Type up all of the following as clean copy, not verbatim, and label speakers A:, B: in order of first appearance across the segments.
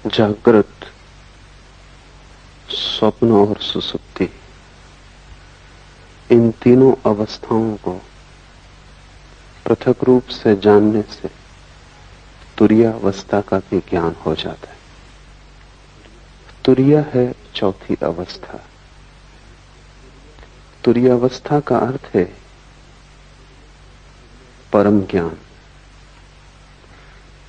A: जागृत, स्वप्न और सुसुप्ति, इन तीनों अवस्थाओं को पृथक रूप से जानने से तुरीयावस्था का भी ज्ञान हो जाता है। तुरीया है चौथी अवस्था। तुरीयावस्था का अर्थ है परम ज्ञान।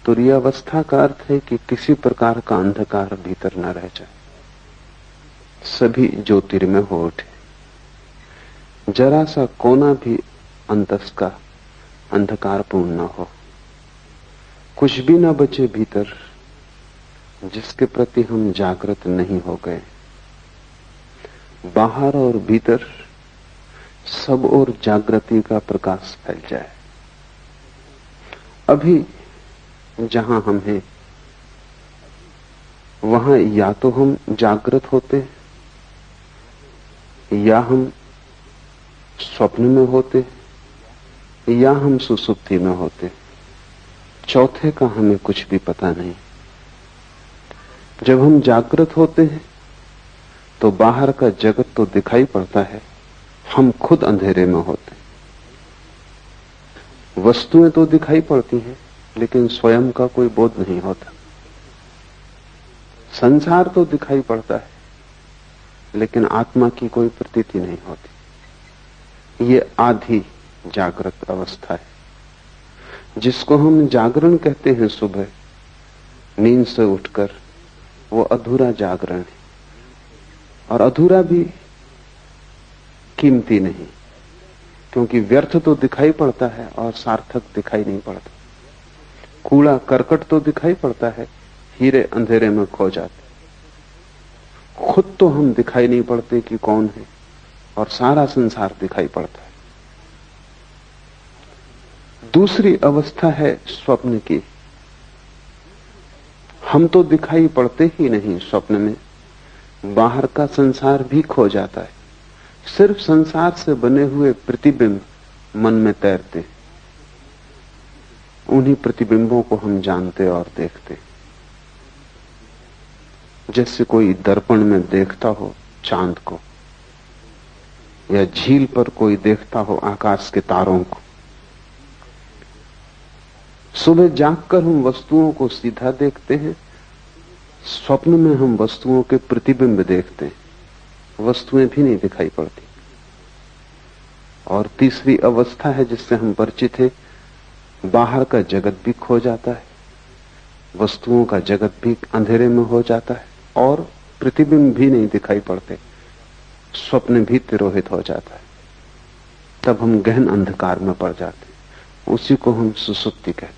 A: तुरीयावस्था का अर्थ है कि किसी प्रकार का अंधकार भीतर न रह जाए, सभी ज्योतिर्मय हो उठे, जरा सा कोना भी अंतस का अंधकारपूर्ण न हो, कुछ भी न बचे भीतर जिसके प्रति हम जागृत नहीं हो गए। बाहर और भीतर सब ओर जागृति का प्रकाश फैल जाए। अभी जहां हम हैं वहां या तो हम जागृत होते हैं, या हम स्वप्न में होते, या हम सुसुप्ति में होते। चौथे का हमें कुछ भी पता नहीं। जब हम जागृत होते हैं तो बाहर का जगत तो दिखाई पड़ता है, हम खुद अंधेरे में होते। वस्तुएं तो दिखाई पड़ती हैं लेकिन स्वयं का कोई बोध नहीं होता। संसार तो दिखाई पड़ता है लेकिन आत्मा की कोई प्रतीति नहीं होती। ये आधी जागृत अवस्था है, जिसको हम जागरण कहते हैं। सुबह नींद से उठकर वो अधूरा जागरण है, और अधूरा भी कीमती नहीं, क्योंकि व्यर्थ तो दिखाई पड़ता है और सार्थक दिखाई नहीं पड़ता। कूड़ा करकट तो दिखाई पड़ता है, हीरे अंधेरे में खो जाते। खुद तो हम दिखाई नहीं पड़ते कि कौन है, और सारा संसार दिखाई पड़ता है। दूसरी अवस्था है स्वप्न की। हम तो दिखाई पड़ते ही नहीं स्वप्न में, बाहर का संसार भी खो जाता है। सिर्फ संसार से बने हुए प्रतिबिंब मन में तैरते, उन्हीं प्रतिबिंबों को हम जानते और देखते। जैसे कोई दर्पण में देखता हो चांद को, या झील पर कोई देखता हो आकाश के तारों को। सुबह जागकर हम वस्तुओं को सीधा देखते हैं, स्वप्न में हम वस्तुओं के प्रतिबिंब देखते हैं, वस्तुएं भी नहीं दिखाई पड़ती। और तीसरी अवस्था है जिससे हम परिचित हैं, बाहर का जगत भी खो जाता है, वस्तुओं का जगत भी अंधेरे में हो जाता है, और प्रतिबिंब भी नहीं दिखाई पड़ते, स्वप्न भी तिरोहित हो जाता है। तब हम गहन अंधकार में पड़ जाते, उसी को हम सुसुप्ति कहते हैं।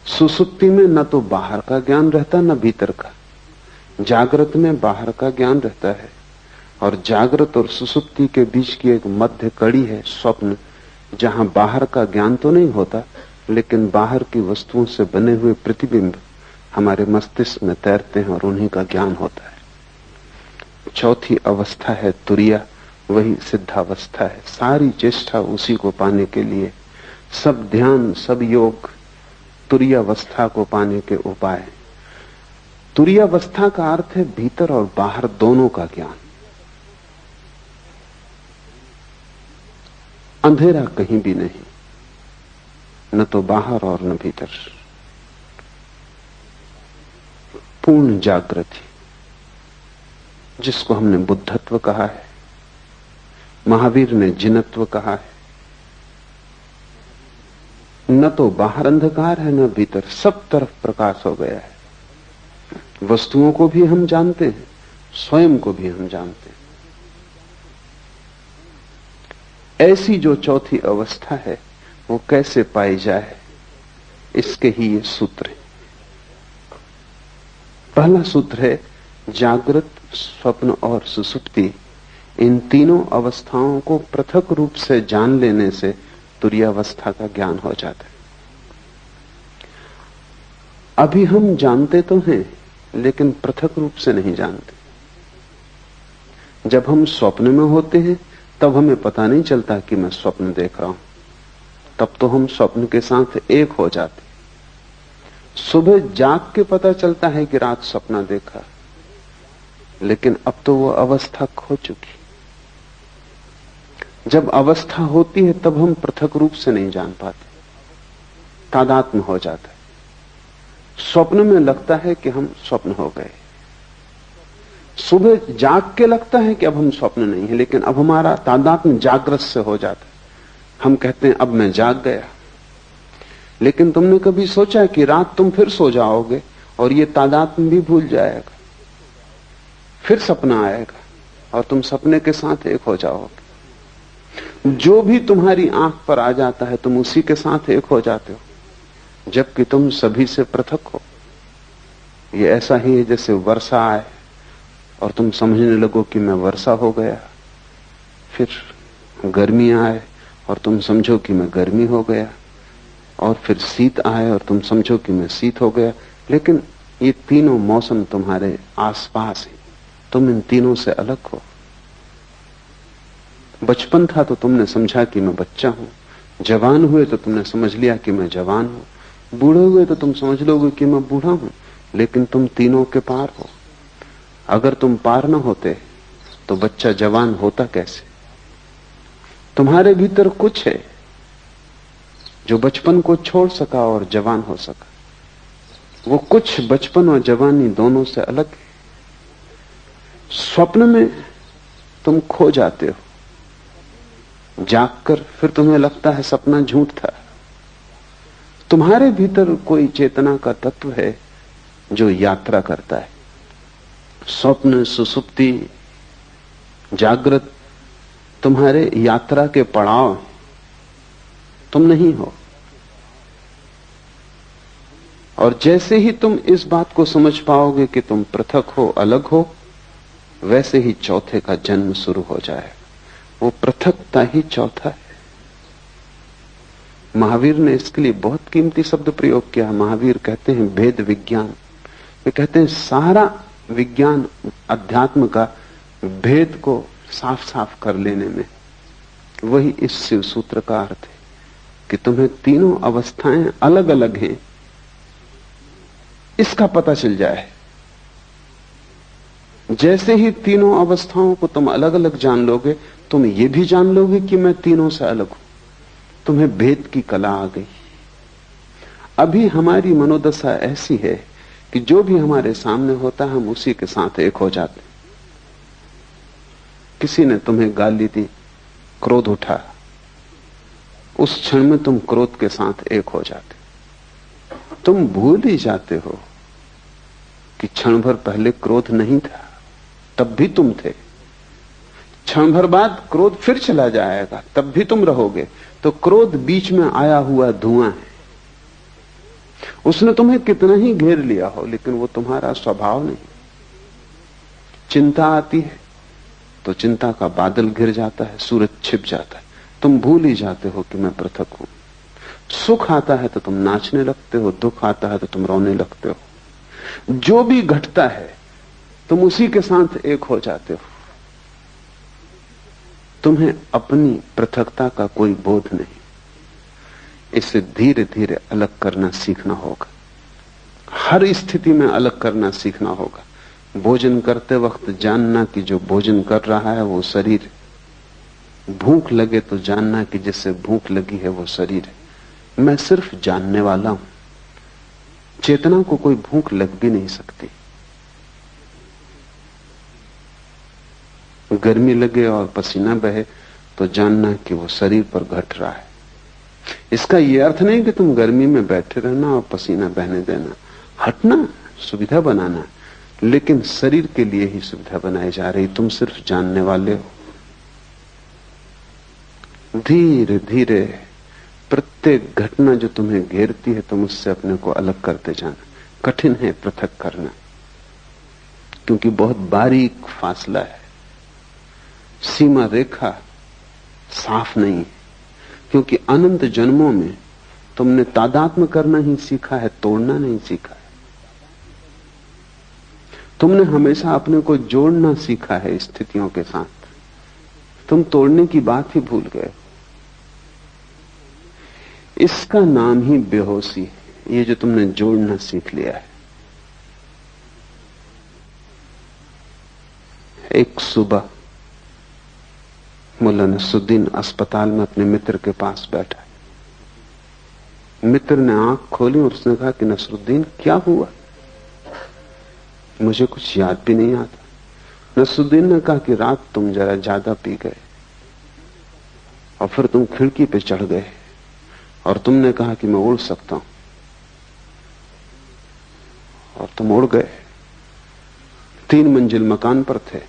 A: सुसुप्ति में न तो बाहर का ज्ञान रहता न भीतर का। जागृत में बाहर का ज्ञान रहता है, और जागृत और सुसुप्ति के बीच की एक मध्य कड़ी है स्वप्न, जहां बाहर का ज्ञान तो नहीं होता लेकिन बाहर की वस्तुओं से बने हुए प्रतिबिंब हमारे मस्तिष्क में तैरते हैं और उन्हीं का ज्ञान होता है। चौथी अवस्था है तुरीया, वही सिद्धावस्था है। सारी चेष्टा उसी को पाने के लिए, सब ध्यान सब योग तुरीयावस्था को पाने के उपाय। तुरीयावस्था का अर्थ है भीतर और बाहर दोनों का ज्ञान। अंधेरा कहीं भी नहीं, न तो बाहर और न भीतर। पूर्ण जागृति, जिसको हमने बुद्धत्व कहा है, महावीर ने जिनत्व कहा है। न तो बाहर अंधकार है न भीतर, सब तरफ प्रकाश हो गया है। वस्तुओं को भी हम जानते हैं, स्वयं को भी हम जानते हैं। ऐसी जो चौथी अवस्था है वो कैसे पाई जाए, इसके ही ये सूत्र है। पहला सूत्र है जागृत, स्वप्न और सुसुप्ति, इन तीनों अवस्थाओं को पृथक रूप से जान लेने से तुरीयावस्था का ज्ञान हो जाता है। अभी हम जानते तो हैं लेकिन पृथक रूप से नहीं जानते। जब हम स्वप्न में होते हैं तब हमें पता नहीं चलता कि मैं स्वप्न देख रहा हूं, तब तो हम स्वप्न के साथ एक हो जाते। सुबह जाग के पता चलता है कि रात सपना देखा, लेकिन अब तो वो अवस्था खो चुकी। जब अवस्था होती है तब हम पृथक रूप से नहीं जान पाते, तादात्म्य हो जाता है। स्वप्न में लगता है कि हम स्वप्न हो गए, सुबह जाग के लगता है कि अब हम स्वप्न नहीं है, लेकिन अब हमारा तादात्म्य जागृत से हो जाता है। हम कहते हैं अब मैं जाग गया, लेकिन तुमने कभी सोचा कि रात तुम फिर सो जाओगे और ये तादात्म्य भी भूल जाएगा, फिर सपना आएगा और तुम सपने के साथ एक हो जाओगे। जो भी तुम्हारी आंख पर आ जाता है तुम उसी के साथ एक हो जाते हो, जबकि तुम सभी से पृथक हो। ये ऐसा ही है जैसे वर्षा आए और तुम समझने लगो कि मैं वर्षा हो गया, फिर गर्मी आए और तुम समझो कि मैं गर्मी हो गया, और फिर शीत आए और तुम समझो कि मैं शीत हो गया। लेकिन ये तीनों मौसम तुम्हारे आसपास हैं, तुम इन तीनों से अलग हो। बचपन था तो तुमने समझा कि मैं बच्चा हूं, जवान हुए तो तुमने समझ लिया कि मैं जवान हूं, बूढ़े हुए तो तुम समझ लोगे कि मैं बूढ़ा हूं, लेकिन तुम तीनों के पार हो। अगर तुम पार न होते तो बच्चा जवान होता कैसे? तुम्हारे भीतर कुछ है जो बचपन को छोड़ सका और जवान हो सका। वो कुछ बचपन और जवानी दोनों से अलग है। स्वप्न में तुम खो जाते हो, जागकर फिर तुम्हें लगता है सपना झूठ था। तुम्हारे भीतर कोई चेतना का तत्व है जो यात्रा करता है। स्वप्न, सुसुप्ति, जागृत तुम्हारे यात्रा के पड़ाव, तुम नहीं हो। और जैसे ही तुम इस बात को समझ पाओगे कि तुम पृथक हो, अलग हो, वैसे ही चौथे का जन्म शुरू हो जाए। वो पृथकता ही चौथा है। महावीर ने इसके लिए बहुत कीमती शब्द प्रयोग किया। महावीर कहते हैं भेद विज्ञान। वे कहते हैं सारा विज्ञान अध्यात्म का भेद को साफ साफ कर लेने में वही इस शिव सूत्र का अर्थ है कि तुम्हें तीनों अवस्थाएं अलग अलग हैं, इसका पता चल जाए। जैसे ही तीनों अवस्थाओं को तुम अलग अलग जान लोगे, तुम ये भी जान लोगे कि मैं तीनों से अलग हूं। तुम्हें भेद की कला आ गई। अभी हमारी मनोदशा ऐसी है कि जो भी हमारे सामने होता है हम उसी के साथ एक हो जाते। किसी ने तुम्हें गाली दी, क्रोध उठा, उस क्षण में तुम क्रोध के साथ एक हो जाते। तुम भूल ही जाते हो कि क्षण भर पहले क्रोध नहीं था, तब भी तुम थे। क्षण भर बाद क्रोध फिर चला जाएगा, तब भी तुम रहोगे। तो क्रोध बीच में आया हुआ धुआं है। उसने तुम्हें कितना ही घेर लिया हो, लेकिन वो तुम्हारा स्वभाव नहीं। चिंता आती है तो चिंता का बादल घिर जाता है, सूरज छिप जाता है, तुम भूल ही जाते हो कि मैं पृथक हूं। सुख आता है तो तुम नाचने लगते हो, दुख आता है तो तुम रोने लगते हो। जो भी घटता है तुम उसी के साथ एक हो जाते हो। तुम्हें अपनी पृथकता का कोई बोध नहीं। इसे धीरे धीरे अलग करना सीखना होगा। हर स्थिति में अलग करना सीखना होगा। भोजन करते वक्त जानना कि जो भोजन कर रहा है वो शरीर है। भूख लगे तो जानना कि जिससे भूख लगी है वो शरीर है। मैं सिर्फ जानने वाला हूं। चेतना को कोई भूख लग भी नहीं सकती। गर्मी लगे और पसीना बहे तो जानना कि वो शरीर पर घट रहा है। इसका यह अर्थ नहीं कि तुम गर्मी में बैठे रहना और पसीना बहने देना, हटना, सुविधा बनाना, लेकिन शरीर के लिए ही सुविधा बनाई जा रही। तुम सिर्फ जानने वाले हो। धीरे धीरे प्रत्येक घटना जो तुम्हें घेरती है तुम उससे अपने को अलग करते जाना। कठिन है पृथक करना, क्योंकि बहुत बारीक फासला है। सीमा रेखा साफ नहीं है, क्योंकि अनंत जन्मों में तुमने तादात्म्य करना ही सीखा है, तोड़ना नहीं सीखा है। तुमने हमेशा अपने को जोड़ना सीखा है स्थितियों के साथ, तुम तोड़ने की बात ही भूल गए। इसका नाम ही बेहोशी है। ये जो तुमने जोड़ना सीख लिया है। एक सुबह मुल्ला नसरुद्दीन अस्पताल में अपने मित्र के पास बैठा है। मित्र ने आंख खोली और उसने कहा कि नसरुद्दीन क्या हुआ? मुझे कुछ याद भी नहीं आता। नसरुद्दीन ने कहा कि रात तुम जरा ज्यादा पी गए और फिर तुम खिड़की पे चढ़ गए और तुमने कहा कि मैं उड़ सकता हूं और तुम उड़ गए। 3 मंजिल मकान पर थे।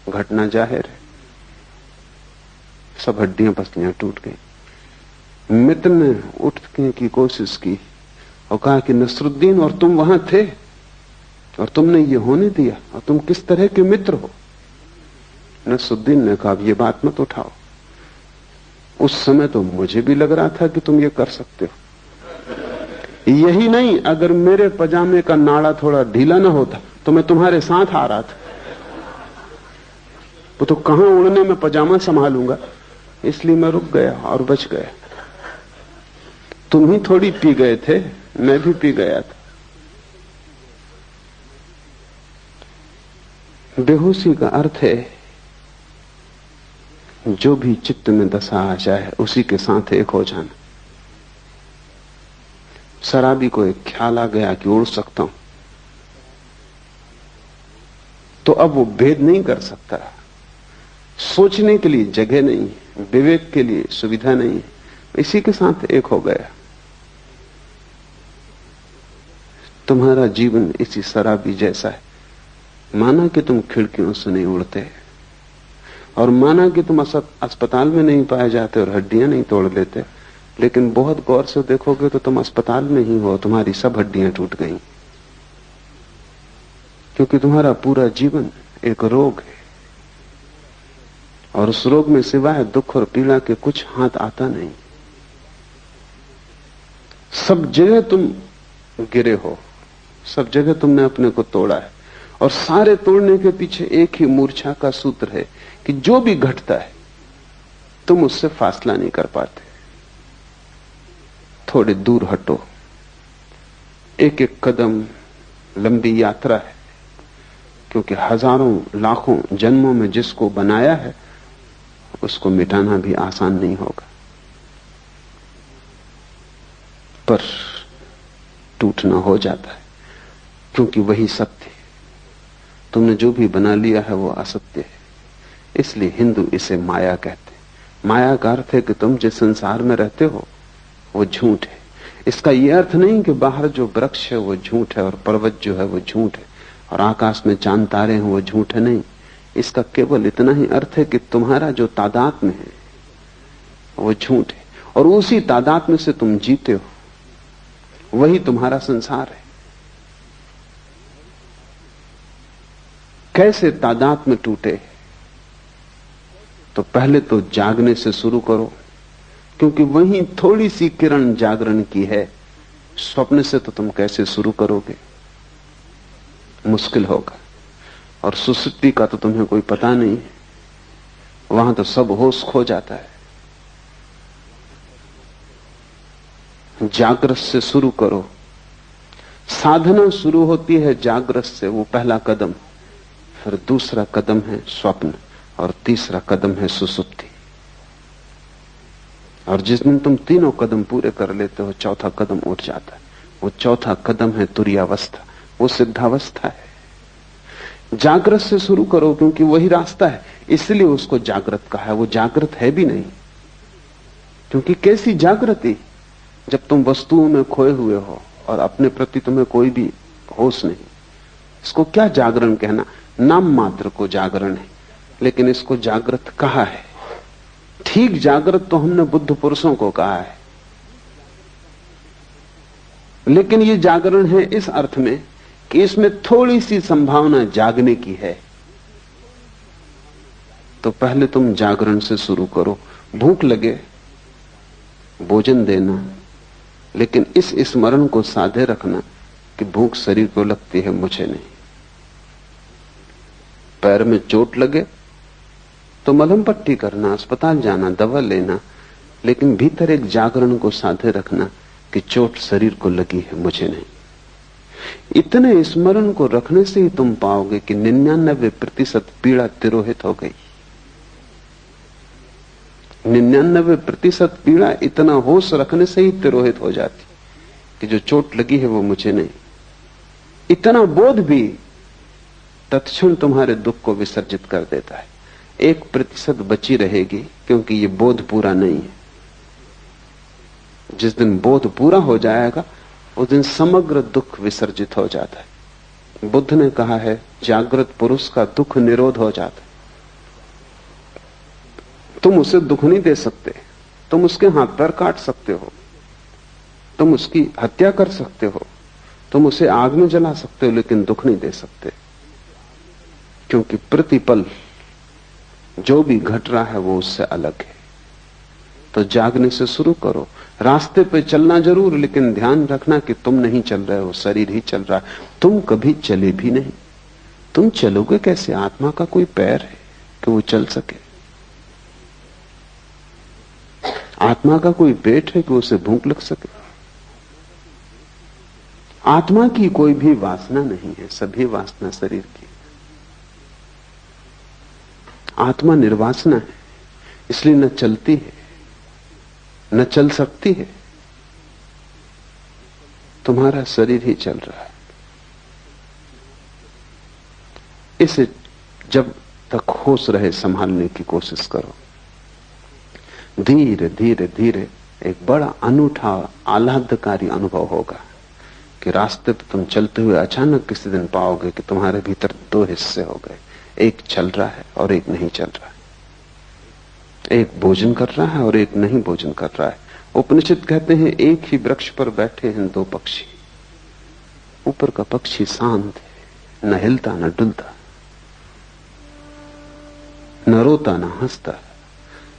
A: घटना जाहिर है, सब हड्डियां पसलियां टूट गई। मित्र ने उठने की कोशिश की और कहा कि नसरुद्दीन, और तुम वहां थे और तुमने ये होने दिया, और तुम किस तरह के मित्र हो? नसरुद्दीन ने कहा ये बात मत उठाओ, उस समय तो मुझे भी लग रहा था कि तुम ये कर सकते हो। यही नहीं, अगर मेरे पजामे का नाड़ा थोड़ा ढीला ना होता तो मैं तुम्हारे साथ आ रहा था। वो तो कहां उड़ने में पजामा संभालूंगा, इसलिए मैं रुक गया और बच गया। तुम ही थोड़ी पी गए थे, मैं भी पी गया था। बेहोशी का अर्थ है जो भी चित्त में दशा आ जाए उसी के साथ एक हो जाना। शराबी को एक ख्याल आ गया कि उड़ सकता हूं, तो अब वो भेद नहीं कर सकता। सोचने के लिए जगह नहीं, विवेक के लिए सुविधा नहीं, इसी के साथ एक हो गया। तुम्हारा जीवन इसी शराबी जैसा है। माना कि तुम खिड़कियों से नहीं उड़ते और माना कि तुम अस्पताल में नहीं पाए जाते और हड्डियां नहीं तोड़ लेते, लेकिन बहुत गौर से देखोगे तो तुम अस्पताल में ही हो, तुम्हारी सब हड्डियां टूट गई, क्योंकि तुम्हारा पूरा जीवन एक रोग है और उस रोग में सिवाय दुख और पीड़ा के कुछ हाथ आता नहीं। सब जगह तुम गिरे हो, सब जगह तुमने अपने को तोड़ा है, और सारे तोड़ने के पीछे एक ही मूर्छा का सूत्र है कि जो भी घटता है तुम उससे फासला नहीं कर पाते। थोड़े दूर हटो, एक एक कदम लंबी यात्रा है, क्योंकि हजारों लाखों जन्मों में जिसको बनाया है उसको मिटाना भी आसान नहीं होगा, पर टूटना हो जाता है, क्योंकि वही सत्य है। तुमने जो भी बना लिया है वो असत्य है। इसलिए हिंदू इसे माया कहते हैं। माया का अर्थ है कि तुम जिस संसार में रहते हो वो झूठ है। इसका यह अर्थ नहीं कि बाहर जो वृक्ष है वो झूठ है और पर्वत जो है वो झूठ है और आकाश में चांद तारे हैं वो झूठ है, नहीं। इसका केवल इतना ही अर्थ है कि तुम्हारा जो तादात्म्य है वो झूठ है और उसी तादात्म्य से तुम जीते हो, वही तुम्हारा संसार है। कैसे तादात्म्य टूटे? तो पहले तो जागने से शुरू करो, क्योंकि वही थोड़ी सी किरण जागरण की है। स्वप्न से तो तुम कैसे शुरू करोगे? मुश्किल होगा। और सुसुप्ति का तो तुम्हें कोई पता नहीं, वहां तो सब होश खो जाता है। जागृत से शुरू करो। साधना शुरू होती है जागृत से, वो पहला कदम। फिर दूसरा कदम है स्वप्न और तीसरा कदम है सुसुप्ति। और जिस दिन तुम तीनों कदम पूरे कर लेते हो, चौथा कदम उठ जाता है। वो चौथा कदम है तुरीयावस्था, वो सिद्धावस्था है। जागृत से शुरू करो, क्योंकि वही रास्ता है, इसलिए उसको जागृत कहा है। वो जागृत है भी नहीं, क्योंकि कैसी जागृति जब तुम वस्तुओं में खोए हुए हो और अपने प्रति तुम्हें कोई भी होश नहीं। इसको क्या जागरण कहना? नाम मात्र को जागरण है, लेकिन इसको जागृत कहा है। ठीक जागृत तो हमने बुद्ध पुरुषों को कहा है, लेकिन ये जागरण है इस अर्थ में कि इसमें थोड़ी सी संभावना जागने की है। तो पहले तुम जागरण से शुरू करो। भूख लगे, भोजन देना, लेकिन इस स्मरण को साधे रखना कि भूख शरीर को लगती है, मुझे नहीं। पैर में चोट लगे तो मलहम पट्टी करना, अस्पताल जाना, दवा लेना, लेकिन भीतर एक जागरण को साधे रखना कि चोट शरीर को लगी है, मुझे नहीं। इतने स्मरण को रखने से ही तुम पाओगे कि 99% पीड़ा तिरोहित हो गई। 99% पीड़ा इतना होश रखने से ही तिरोहित हो जाती कि जो चोट लगी है वो मुझे नहीं। इतना बोध भी तत्क्षण तुम्हारे दुख को विसर्जित कर देता है। 1% बची रहेगी क्योंकि ये बोध पूरा नहीं है। जिस दिन बोध पूरा हो जाएगा उस दिन समग्र दुख विसर्जित हो जाता है। बुद्ध ने कहा है जागृत पुरुष का दुख निरोध हो जाता है। तुम उसे दुख नहीं दे सकते, तुम उसके हाथ पैर काट सकते हो, तुम उसकी हत्या कर सकते हो, तुम उसे आग में जला सकते हो, लेकिन दुख नहीं दे सकते। क्योंकि प्रतिपल जो भी घट रहा है वो उससे अलग है। तो जागने से शुरू करो। रास्ते पे चलना जरूर, लेकिन ध्यान रखना कि तुम नहीं चल रहे हो, शरीर ही चल रहा है। तुम कभी चले भी नहीं। तुम चलोगे कैसे? आत्मा का कोई पैर है कि वो चल सके? आत्मा का कोई पेट है कि उसे भूख लग सके? आत्मा की कोई भी वासना नहीं है, सभी वासना शरीर की। आत्मा निर्वासना है, इसलिए न चलती है न चल सकती है। तुम्हारा शरीर ही चल रहा है। इसे जब तक होश रहे संभालने की कोशिश करो। धीरे धीरे धीरे एक बड़ा अनूठा आह्लादकारी अनुभव होगा कि रास्ते पर तुम चलते हुए अचानक किसी दिन पाओगे कि तुम्हारे भीतर दो हिस्से हो गए। एक चल रहा है और एक नहीं चल रहा है। एक भोजन कर रहा है और एक नहीं भोजन कर रहा है। उपनिषद कहते हैं एक ही वृक्ष पर बैठे हैं दो पक्षी। ऊपर का पक्षी शांत है, न हिलता न डुलता, न रोता न हंसता,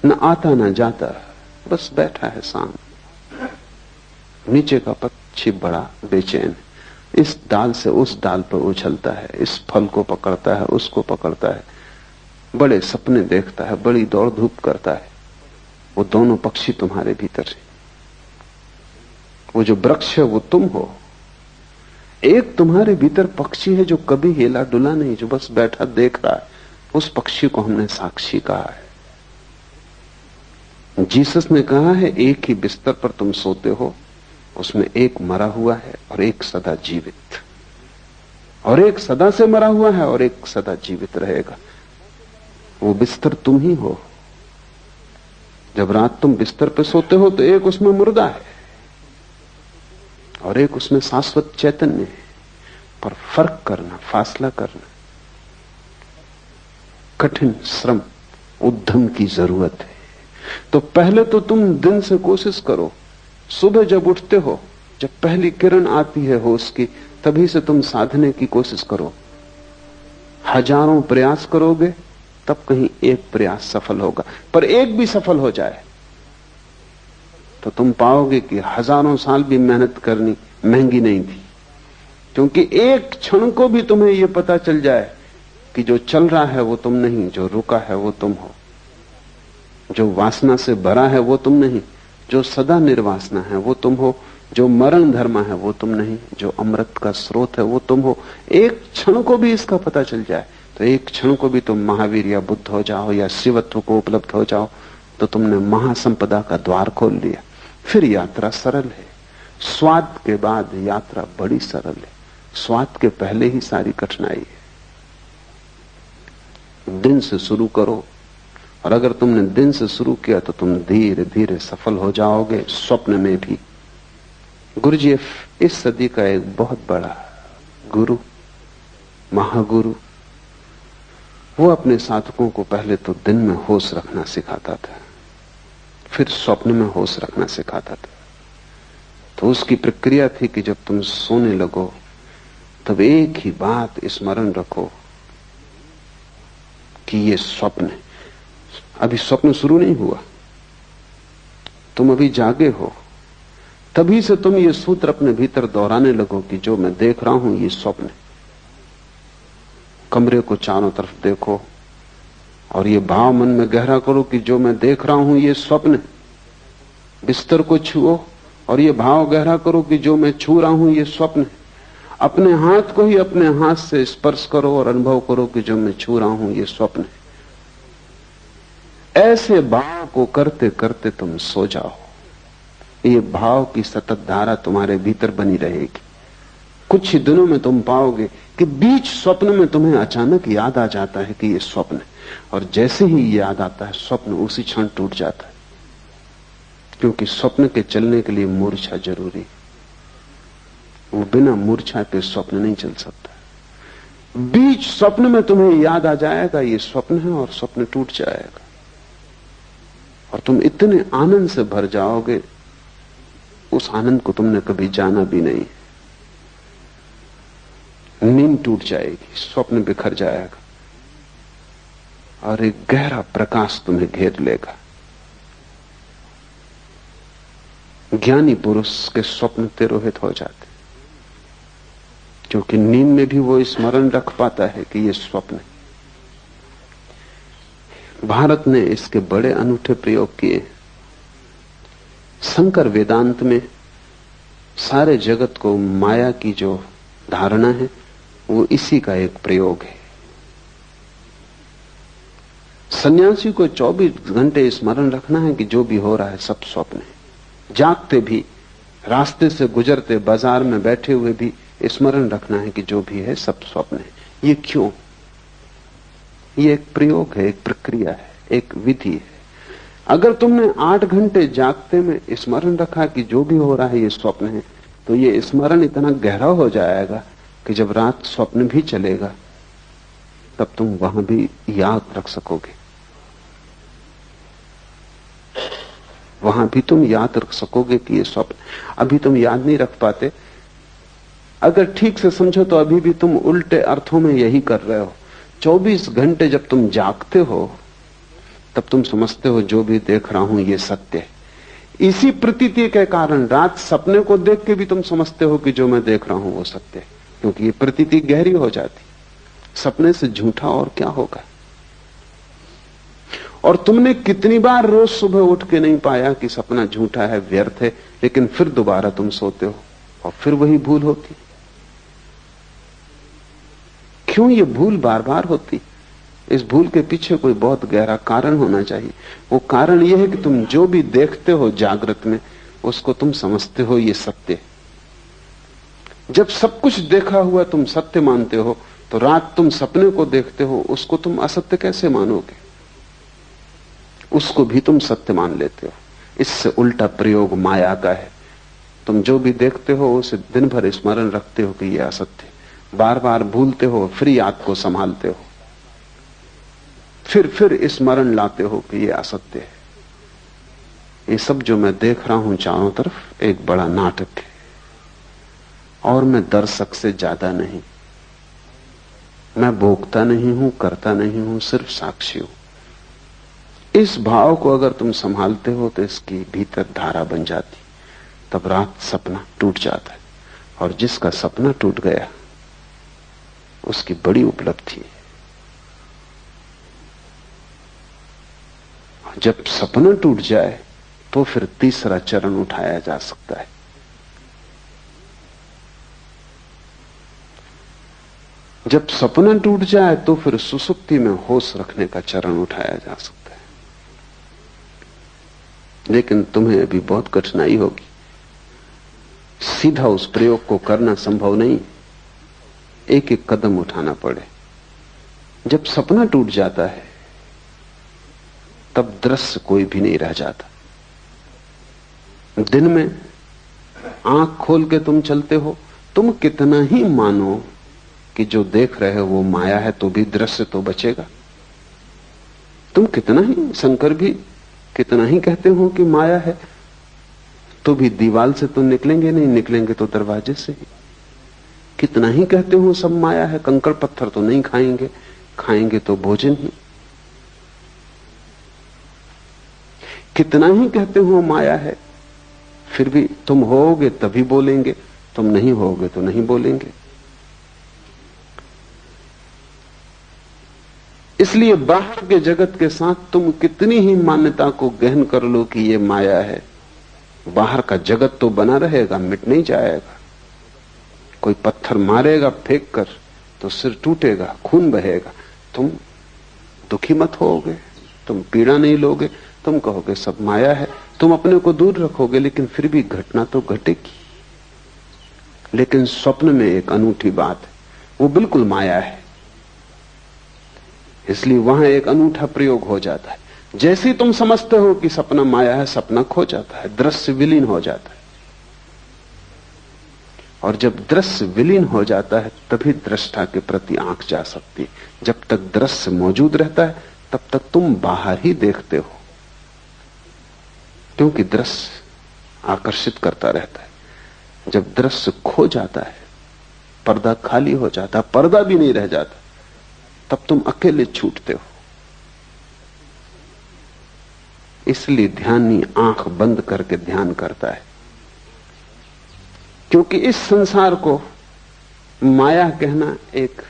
A: न आता न जाता, बस बैठा है शांत। नीचे का पक्षी बड़ा बेचैन, इस डाल से उस डाल पर उछलता है, इस फल को पकड़ता है, उसको पकड़ता है, बड़े सपने देखता है, बड़ी दौड़ धूप करता है। वो दोनों पक्षी तुम्हारे भीतर है। वो जो वृक्ष है वो तुम हो। एक तुम्हारे भीतर पक्षी है जो कभी हिला डुला नहीं, जो बस बैठा देख रहा है। उस पक्षी को हमने साक्षी कहा है। जीसस ने कहा है एक ही बिस्तर पर तुम सोते हो, उसमें एक मरा हुआ है और एक सदा जीवित, और एक सदा से मरा हुआ है और एक सदा जीवित रहेगा। वो बिस्तर तुम ही हो। जब रात तुम बिस्तर पे सोते हो तो एक उसमें मुर्दा है और एक उसमें शाश्वत चैतन्य है। पर फर्क करना, फासला करना, कठिन श्रम, उद्यम की जरूरत है। तो पहले तो तुम दिन से कोशिश करो। सुबह जब उठते हो, जब पहली किरण आती है होश की, तभी से तुम साधने की कोशिश करो। हजारों प्रयास करोगे तब कहीं एक प्रयास सफल होगा। पर एक भी सफल हो जाए तो तुम पाओगे कि हजारों साल भी मेहनत करनी महंगी नहीं थी। क्योंकि एक क्षण को भी तुम्हें यह पता चल जाए कि जो चल रहा है वो तुम नहीं, जो रुका है वो तुम हो, जो वासना से भरा है वो तुम नहीं, जो सदा निर्वासना है वो तुम हो, जो मरण धर्म है वो तुम नहीं, जो अमृत का स्रोत है वो तुम हो। एक क्षण को भी इसका पता चल जाए तो एक क्षण को भी तुम महावीर या बुद्ध हो जाओ या शिवत्व को उपलब्ध हो जाओ तो तुमने महासंपदा का द्वार खोल लिया। फिर यात्रा सरल है। स्वाद के बाद यात्रा बड़ी सरल है। स्वाद के पहले ही सारी कठिनाई है। दिन से शुरू करो, और अगर तुमने दिन से शुरू किया तो तुम धीरे धीरे सफल हो जाओगे, स्वप्न में भी। गुरुजी इस सदी का एक बहुत बड़ा गुरु, महागुरु, वो अपने साधकों को पहले तो दिन में होश रखना सिखाता था, फिर स्वप्न में होश रखना सिखाता था। तो उसकी प्रक्रिया थी कि जब तुम सोने लगो तब एक ही बात स्मरण रखो कि ये स्वप्न है। अभी स्वप्न शुरू नहीं हुआ, तुम अभी जागे हो। तभी से तुम ये सूत्र अपने भीतर दोहराने लगो कि जो मैं देख रहा हूं ये स्वप्न है। कमरे को चारों तरफ देखो और ये भाव मन में गहरा करो कि जो मैं देख रहा हूं ये स्वप्न है। बिस्तर को छुओ और ये भाव गहरा करो कि जो मैं छू रहा हूं ये स्वप्न है। अपने हाथ को ही अपने हाथ से स्पर्श करो और अनुभव करो कि जो मैं छू रहा हूं ये स्वप्न है। ऐसे भाव को करते करते तुम सो जाओ। ये भाव की सतत धारा तुम्हारे भीतर बनी रहेगी। कुछ ही दिनों में तुम पाओगे कि बीच स्वप्न में तुम्हें अचानक याद आ जाता है कि ये स्वप्न है, और जैसे ही याद आता है स्वप्न उसी क्षण टूट जाता है, क्योंकि स्वप्न के चलने के लिए मूर्छा जरूरी है। वो बिना मूर्छा के स्वप्न नहीं चल सकता। बीच स्वप्न में तुम्हें याद आ जाएगा ये स्वप्न है, और स्वप्न टूट जाएगा, और तुम इतने आनंद से भर जाओगे, उस आनंद को तुमने कभी जाना भी नहीं। नींद टूट जाएगी, स्वप्न बिखर जाएगा, और एक गहरा प्रकाश तुम्हें घेर लेगा। ज्ञानी पुरुष के स्वप्न तिरोहित हो जाते, क्योंकि नींद में भी वो स्मरण रख पाता है कि ये स्वप्न है। भारत ने इसके बड़े अनूठे प्रयोग किए। शंकर वेदांत में सारे जगत को माया की जो धारणा है वो इसी का एक प्रयोग है। सन्यासी को 24 घंटे स्मरण रखना है कि जो भी हो रहा है सब स्वप्न है। जागते भी, रास्ते से गुजरते, बाजार में बैठे हुए भी स्मरण रखना है कि जो भी है सब स्वप्न है। ये क्यों? ये एक प्रयोग है, एक प्रक्रिया है, एक विधि है। अगर तुमने 8 घंटे जागते में स्मरण रखा कि जो भी हो रहा है ये स्वप्न है, तो ये स्मरण इतना गहरा हो जाएगा कि जब रात स्वप्न भी चलेगा तब तुम वहां भी याद रख सकोगे, वहां भी तुम याद रख सकोगे कि ये स्वप्न। अभी तुम याद नहीं रख पाते। अगर ठीक से समझो तो अभी भी तुम उल्टे अर्थों में यही कर रहे हो। 24 घंटे जब तुम जागते हो तब तुम समझते हो जो भी देख रहा हूं ये सत्य है। इसी प्रतीति के कारण रात सपने को देख के भी तुम समझते हो कि जो मैं देख रहा हूं वो सत्य है, क्योंकि ये प्रतीति गहरी हो जाती। सपने से झूठा और क्या होगा। और तुमने कितनी बार रोज सुबह उठ के नहीं पाया कि सपना झूठा है, व्यर्थ है, लेकिन फिर दोबारा तुम सोते हो और फिर वही भूल होती। क्यों ये भूल बार बार होती? इस भूल के पीछे कोई बहुत गहरा कारण होना चाहिए। वो कारण ये है कि तुम जो भी देखते हो जागृत में उसको तुम समझते हो ये सत्य है। जब सब कुछ देखा हुआ तुम सत्य मानते हो, तो रात तुम सपने को देखते हो, उसको तुम असत्य कैसे मानोगे? उसको भी तुम सत्य मान लेते हो। इससे उल्टा प्रयोग माया का है। तुम जो भी देखते हो उसे दिन भर स्मरण रखते हो कि यह असत्य है, बार बार भूलते हो, फिर याद को संभालते हो, फिर स्मरण लाते हो कि यह असत्य है। ये सब जो मैं देख रहा हूं चारों तरफ एक बड़ा नाटक है, और मैं दर्शक से ज्यादा नहीं। मैं भोगता नहीं हूं, करता नहीं हूं, सिर्फ साक्षी हूं। इस भाव को अगर तुम संभालते हो तो इसकी भीतर धारा बन जाती। तब रात सपना टूट जाता है, और जिसका सपना टूट गया उसकी बड़ी उपलब्धि है। जब सपना टूट जाए तो फिर तीसरा चरण उठाया जा सकता है। जब सपना टूट जाए तो फिर सुसुप्ति में होश रखने का चरण उठाया जा सकता है। लेकिन तुम्हें अभी बहुत कठिनाई होगी। सीधा उस प्रयोग को करना संभव नहीं, एक एक कदम उठाना पड़े। जब सपना टूट जाता है तब दृश्य कोई भी नहीं रह जाता। दिन में आंख खोल के तुम चलते हो, तुम कितना ही मानो कि जो देख रहे हो वो माया है, तो भी दृश्य तो बचेगा। तुम कितना ही, शंकर भी कितना ही कहते हो कि माया है, तो भी दीवाल से तो निकलेंगे नहीं, निकलेंगे तो दरवाजे से ही। कितना ही कहते हो सब माया है, कंकड़ पत्थर तो नहीं खाएंगे, खाएंगे तो भोजन ही। कितना ही कहते हो माया है, फिर भी तुम होगे तभी बोलेंगे, तुम नहीं होगे तो नहीं बोलेंगे। इसलिए बाहर के जगत के साथ तुम कितनी ही मान्यता को गहन कर लो कि ये माया है, बाहर का जगत तो बना रहेगा, मिट नहीं जाएगा। कोई पत्थर मारेगा फेंक कर तो सिर टूटेगा, खून बहेगा। तुम दुखी मत होगे, तुम पीड़ा नहीं लोगे, तुम कहोगे सब माया है, तुम अपने को दूर रखोगे, लेकिन फिर भी घटना तो घटेगी। लेकिन स्वप्न में एक अनूठी बात है, वो बिल्कुल माया है, इसलिए वहां एक अनूठा प्रयोग हो जाता है। जैसे ही तुम समझते हो कि सपना माया है, सपना खो जाता है, दृश्य विलीन हो जाता है। और जब दृश्य विलीन हो जाता है तभी दृष्टा के प्रति आंख जा सकती है। जब तक दृश्य मौजूद रहता है तब तक तुम बाहर ही देखते हो, क्योंकि दृश्य आकर्षित करता रहता है। जब दृश्य खो जाता है, पर्दा खाली हो जाता है, पर्दा भी नहीं रह जाता, तब तुम अकेले छूटते हो। इसलिए ध्यानी आंख बंद करके ध्यान करता है, क्योंकि इस संसार को माया कहना एक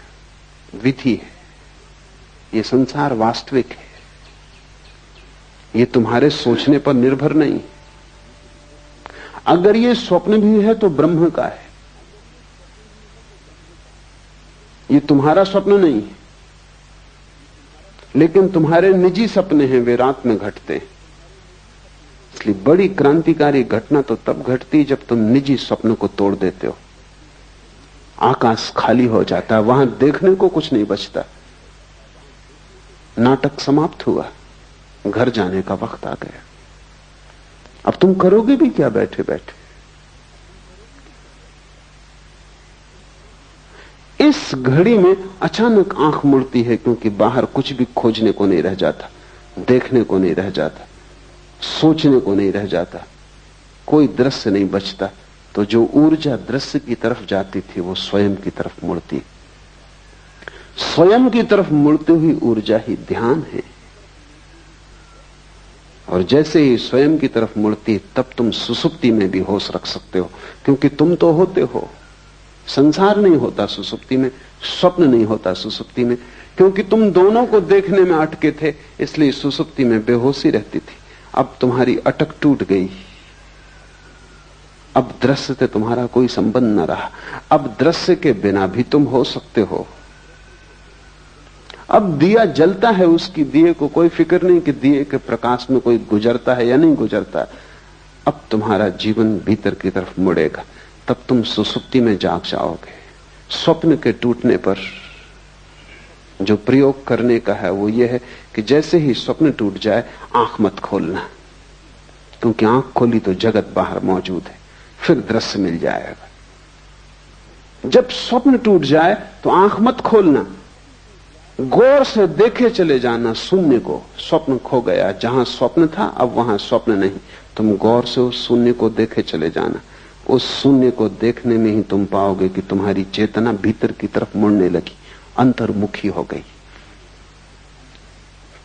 A: विधि है। ये संसार वास्तविक है, ये तुम्हारे सोचने पर निर्भर नहीं। अगर ये स्वप्न भी है तो ब्रह्म का है, ये तुम्हारा स्वप्न नहीं है। लेकिन तुम्हारे निजी सपने हैं, वे रात में घटते हैं। इसलिए बड़ी क्रांतिकारी घटना तो तब घटती जब तुम निजी स्वप्न को तोड़ देते हो। आकाश खाली हो जाता है, वहां देखने को कुछ नहीं बचता। नाटक समाप्त हुआ, घर जाने का वक्त आ गया। अब तुम करोगे भी क्या बैठे बैठे? इस घड़ी में अचानक आंख मुड़ती है, क्योंकि बाहर कुछ भी खोजने को नहीं रह जाता, देखने को नहीं रह जाता, सोचने को नहीं रह जाता, कोई दृश्य नहीं बचता। तो जो ऊर्जा दृश्य की तरफ जाती थी वो स्वयं की तरफ मुड़ती। स्वयं की तरफ मुड़ती हुई ऊर्जा ही ध्यान है। और जैसे ही स्वयं की तरफ मुड़ती तब तुम सुसुप्ति में भी होश रख सकते हो, क्योंकि तुम तो होते हो। संसार नहीं होता सुसुप्ति में, स्वप्न नहीं होता सुसुप्ति में, क्योंकि तुम दोनों को देखने में अटके थे, इसलिए सुसुप्ति में बेहोशी रहती थी। अब तुम्हारी अटक टूट गई, अब दृश्य से तुम्हारा कोई संबंध न रहा। अब दृश्य के बिना भी तुम हो सकते हो। अब दिया जलता है, उसकी दिए को कोई फिक्र नहीं कि दिए के प्रकाश में कोई गुजरता है या नहीं गुजरता। अब तुम्हारा जीवन भीतर की तरफ मुड़ेगा, तब तुम सुसुप्ति में जाग जाओगे। स्वप्न के टूटने पर जो प्रयोग करने का है वो ये है कि जैसे ही स्वप्न टूट जाए आंख मत खोलना, क्योंकि आंख खोली तो जगत बाहर मौजूद है, फिर दृश्य मिल जाएगा। जब स्वप्न टूट जाए तो आंख मत खोलना, गौर से देखे चले जाना शून्य को। स्वप्न खो गया, जहां स्वप्न था अब वहां स्वप्न नहीं। तुम गौर से उस शून्य को देखे चले जाना। उस शून्य को देखने में ही तुम पाओगे कि तुम्हारी चेतना भीतर की तरफ मुड़ने लगी, अंतर्मुखी हो गई।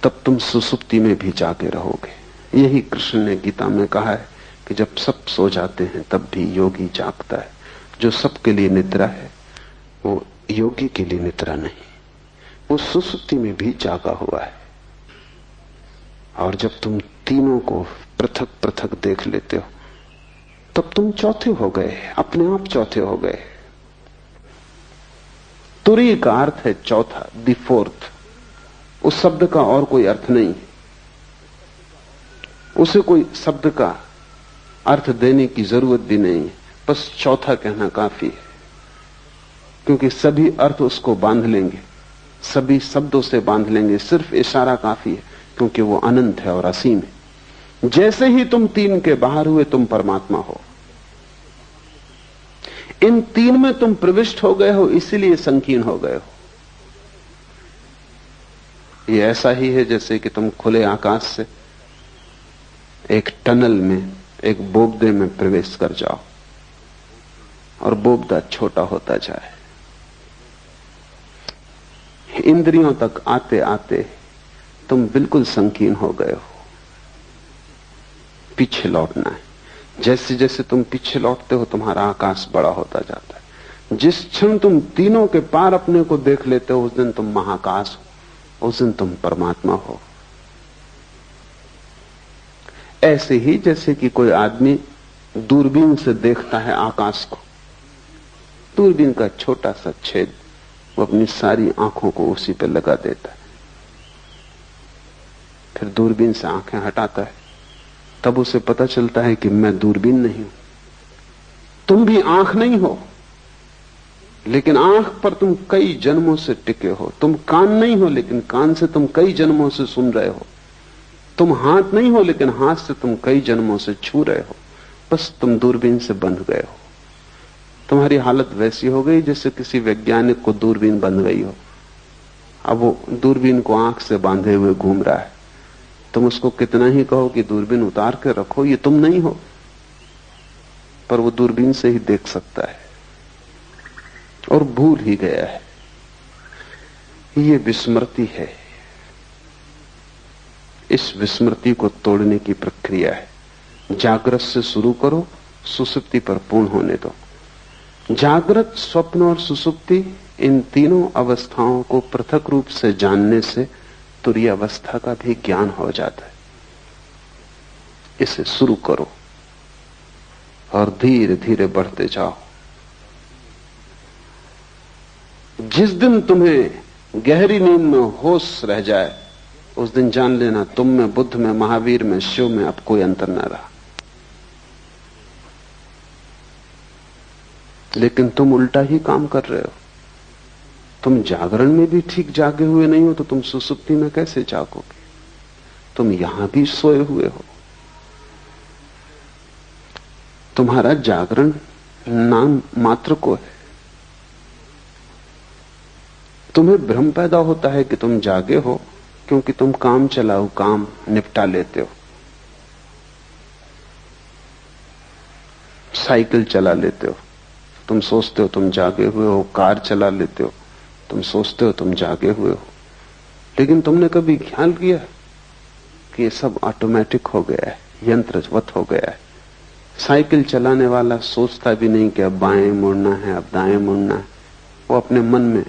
A: तब तुम सुसुप्ति में भी जागे रहोगे। यही कृष्ण ने गीता में कहा है कि जब सब सो जाते हैं तब भी योगी जागता है। जो सबके लिए निद्रा है वो योगी के लिए निद्रा नहीं, वो सुसुप्ति में भी जागा हुआ है। और जब तुम तीनों को पृथक पृथक देख लेते हो तब तुम चौथे हो गए, अपने आप चौथे हो गए। तुरी का अर्थ है चौथा, द फोर्थ। उस शब्द का और कोई अर्थ नहीं, उसे कोई शब्द का अर्थ देने की जरूरत भी नहीं है, बस चौथा कहना काफी है। क्योंकि सभी अर्थ उसको बांध लेंगे, सभी शब्दों से बांध लेंगे, सिर्फ इशारा काफी है, क्योंकि वो अनंत है और असीम है। जैसे ही तुम तीन के बाहर हुए तुम परमात्मा हो। इन तीन में तुम प्रविष्ट हो गए हो, इसीलिए संकीर्ण हो गए हो। ये ऐसा ही है जैसे कि तुम खुले आकाश से एक टनल में, एक बोगदे में प्रवेश कर जाओ और बोगदा छोटा होता जाए। इंद्रियों तक आते आते तुम बिल्कुल संकीर्ण हो गए हो। पीछे लौटना है। जैसे जैसे तुम पीछे लौटते हो तुम्हारा आकाश बड़ा होता जाता है। जिस क्षण तुम तीनों के पार अपने को देख लेते हो उस दिन तुम महाकाश हो, उस दिन तुम परमात्मा हो। ऐसे ही जैसे कि कोई आदमी दूरबीन से देखता है आकाश को। दूरबीन का छोटा सा छेद, वो अपनी सारी आंखों को उसी पे लगा देता है। फिर दूरबीन से आंखें हटाता है, तब उसे पता चलता है कि मैं दूरबीन नहीं हूं। तुम भी आंख नहीं हो, लेकिन आंख पर तुम कई जन्मों से टिके हो। तुम कान नहीं हो, लेकिन कान से तुम कई जन्मों से सुन रहे हो। तुम हाथ नहीं हो, लेकिन हाथ से तुम कई जन्मों से छू रहे हो। बस तुम दूरबीन से बंध गए हो। तुम्हारी हालत वैसी हो गई जैसे किसी वैज्ञानिक को दूरबीन बंध गई हो। अब वो दूरबीन को आंख से बांधे हुए घूम रहा है। तुम उसको कितना ही कहो कि दूरबीन उतार के रखो, ये तुम नहीं हो, पर वो दूरबीन से ही देख सकता है और भूल ही गया है। ये विस्मृति है। इस विस्मृति को तोड़ने की प्रक्रिया है। जागृत से शुरू करो, सुसुप्ति पर पूर्ण होने दो। जागृत, स्वप्न और सुसुप्ति, इन तीनों अवस्थाओं को पृथक रूप से जानने से तुरीय अवस्था का भी ज्ञान हो जाता है। इसे शुरू करो और धीरे धीरे बढ़ते जाओ। जिस दिन तुम्हें गहरी नींद में होश रह जाए, उस दिन जान लेना तुम में, बुद्ध में, महावीर में, शिव में अब कोई अंतर न रहा। लेकिन तुम उल्टा ही काम कर रहे हो। तुम जागरण में भी ठीक जागे हुए नहीं हो, तो तुम सुसुप्ति में कैसे जागोगे? तुम यहां भी सोए हुए हो। तुम्हारा जागरण नाम मात्र को है। तुम्हें भ्रम पैदा होता है कि तुम जागे हो, क्योंकि तुम काम चलाओ, काम निपटा लेते हो। साइकिल चला लेते हो, तुम सोचते हो तुम जागे हुए हो। कार चला लेते हो, तुम सोचते हो तुम जागे हुए हो। लेकिन तुमने कभी ख्याल किया कि ये सब ऑटोमेटिक हो गया है, यंत्रवत हो गया है। साइकिल चलाने वाला सोचता भी नहीं कि अब बाएं मुड़ना है, अब दाएं मुड़ना है। वो अपने मन में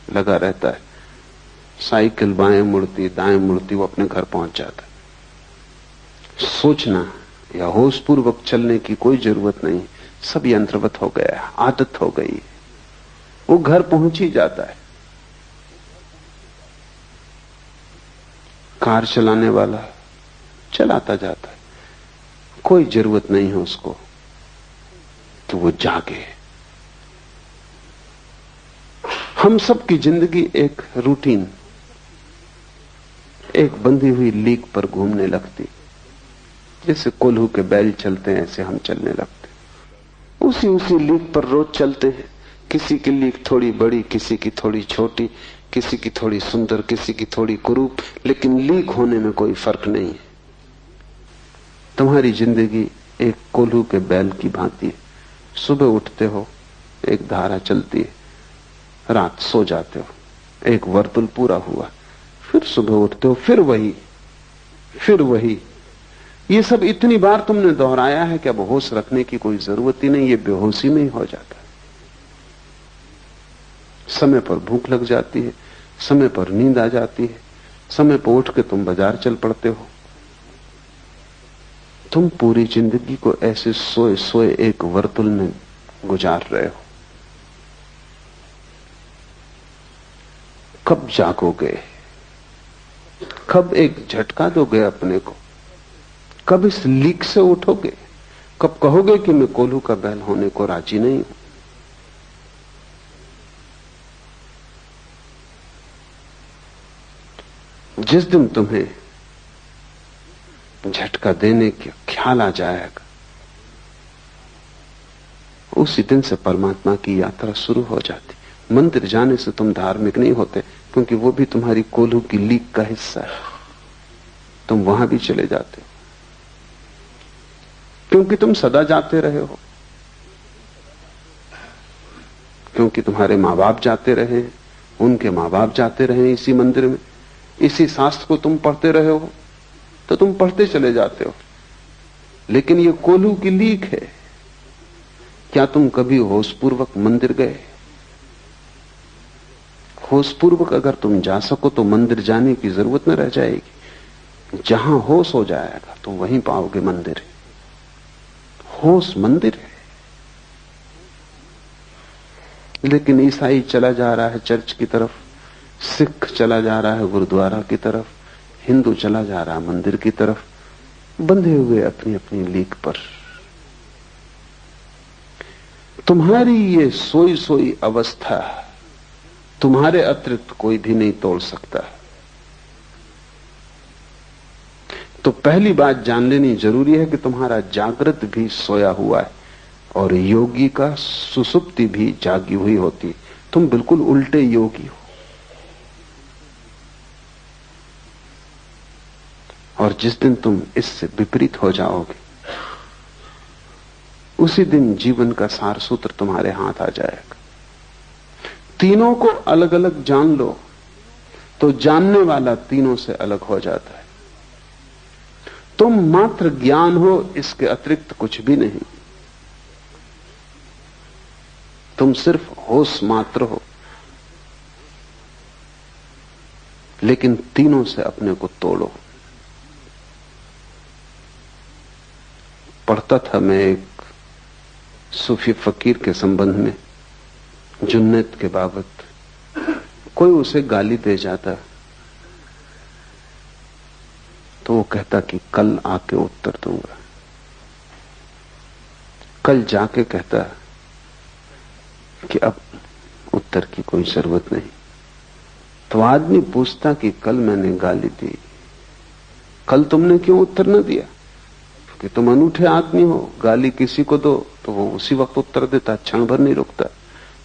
A: लगा रहता है। साइकिल बाएं मुड़ती, दाएं मुड़ती, वो अपने घर पहुंच जाता है। सोचना या होशपूर्वक चलने की कोई जरूरत नहीं। सब यंत्रवत हो गया है, आदत हो गई। वो घर पहुंच ही जाता है। कार चलाने वाला चलाता जाता है, कोई जरूरत नहीं है उसको कि वो जागे। हम सब की जिंदगी एक रूटीन, एक बंधी हुई लीक पर घूमने लगती। जैसे कोल्हू के बैल चलते हैं, ऐसे हम चलने लगते। उसी उसी लीक पर रोज चलते हैं। किसी की लीक थोड़ी बड़ी, किसी की थोड़ी छोटी, किसी की थोड़ी सुंदर, किसी की थोड़ी कुरूप, लेकिन लीक होने में कोई फर्क नहीं है। तुम्हारी जिंदगी एक कोल्हू के बैल की भांति है। सुबह उठते हो, एक धारा चलती है, रात सो जाते हो, एक वर्तुल पूरा हुआ, फिर सुबह उठते हो, फिर वही। ये सब इतनी बार तुमने दोहराया है कि अब होश रखने की कोई जरूरत ही नहीं। ये बेहोशी में ही हो जाता है। समय पर भूख लग जाती है, समय पर नींद आ जाती है, समय पर उठ के तुम बाजार चल पड़ते हो। तुम पूरी जिंदगी को ऐसे सोए सोए एक वर्तुल में गुजार रहे हो। कब जागोगे? कब एक झटका दोगे अपने को? कब इस लीक से उठोगे? कब कहोगे कि मैं कोल्हू का बैल होने को राजी नहीं हूं? जिस दिन तुम्हें झटका देने का ख्याल आ जाएगा, उसी दिन से परमात्मा की यात्रा शुरू हो जाती। मंदिर जाने से तुम धार्मिक नहीं होते, क्योंकि वो भी तुम्हारी कोल्हू की लीक का हिस्सा है। तुम वहां भी चले जाते हो, क्योंकि तुम सदा जाते रहे हो, क्योंकि तुम्हारे माँ बाप जाते रहे, उनके माँ बाप जाते रहे इसी मंदिर में, इसी शास्त्र को तुम पढ़ते रहे हो, तो तुम पढ़ते चले जाते हो। लेकिन ये कोल्हू की लीक है। क्या तुम कभी होशपूर्वक मंदिर गए? होशपूर्वक अगर तुम जा सको तो मंदिर जाने की जरूरत न रह जाएगी। जहां होश हो जाएगा तुम वहीं पाओगे मंदिर। होश मंदिर है। लेकिन ईसाई चला जा रहा है चर्च की तरफ, सिख चला जा रहा है गुरुद्वारा की तरफ, हिंदू चला जा रहा है मंदिर की तरफ, बंधे हुए अपनी अपनी लीक पर। तुम्हारी ये सोई सोई अवस्था तुम्हारे अतिरिक्त कोई भी नहीं तोड़ सकता। तो पहली बात जान लेनी जरूरी है कि तुम्हारा जागृत भी सोया हुआ है और योगी का सुसुप्ति भी जागी हुई होती है। तुम बिल्कुल उल्टे योगी हो। और जिस दिन तुम इससे विपरीत हो जाओगे, उसी दिन जीवन का सार सूत्र तुम्हारे हाथ आ जाएगा। तीनों को अलग अलग जान लो तो जानने वाला तीनों से अलग हो जाता है। तुम मात्र ज्ञान हो, इसके अतिरिक्त कुछ भी नहीं। तुम सिर्फ होश मात्र हो, लेकिन तीनों से अपने को तोड़ो। पढ़ता था मैं एक सूफी फकीर के संबंध में, जुन्नत के बाबत। कोई उसे गाली दे जाता तो वो कहता कि कल आके उत्तर दूंगा। कल जाके कहता कि अब उत्तर की कोई जरूरत नहीं। तो आदमी पूछता कि कल मैंने गाली दी, कल तुमने क्यों उत्तर न दिया? कि तुम अनूठे आदमी हो, गाली किसी को दो तो वो उसी वक्त उत्तर देता, क्षण भर नहीं रुकता।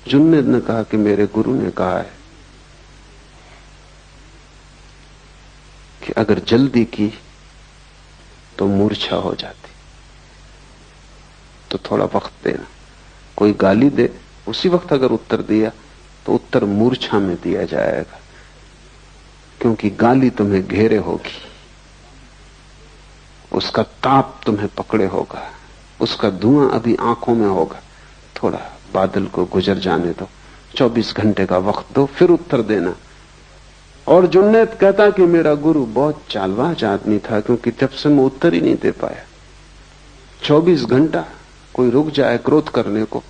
A: जुन्नत ने कहा कि मेरे गुरु ने कहा है कि अगर जल्दी की तो मूर्छा हो जाती, तो थोड़ा वक्त देना। कोई गाली दे, उसी वक्त अगर उत्तर दिया तो उत्तर मूर्छा में दिया जाएगा, क्योंकि गाली तुम्हें घेरे होगी, उसका ताप तुम्हें पकड़े होगा, उसका धुआं अभी आंखों में होगा। थोड़ा बादल को गुजर जाने दो, 24 घंटे का वक्त दो, फिर उत्तर देना। और जुन्नत कहता कि मेरा गुरु बहुत चालबाज आदमी था, क्योंकि जब से मैं उत्तर ही नहीं दे पाया। 24 घंटा कोई रुक जाए क्रोध करने को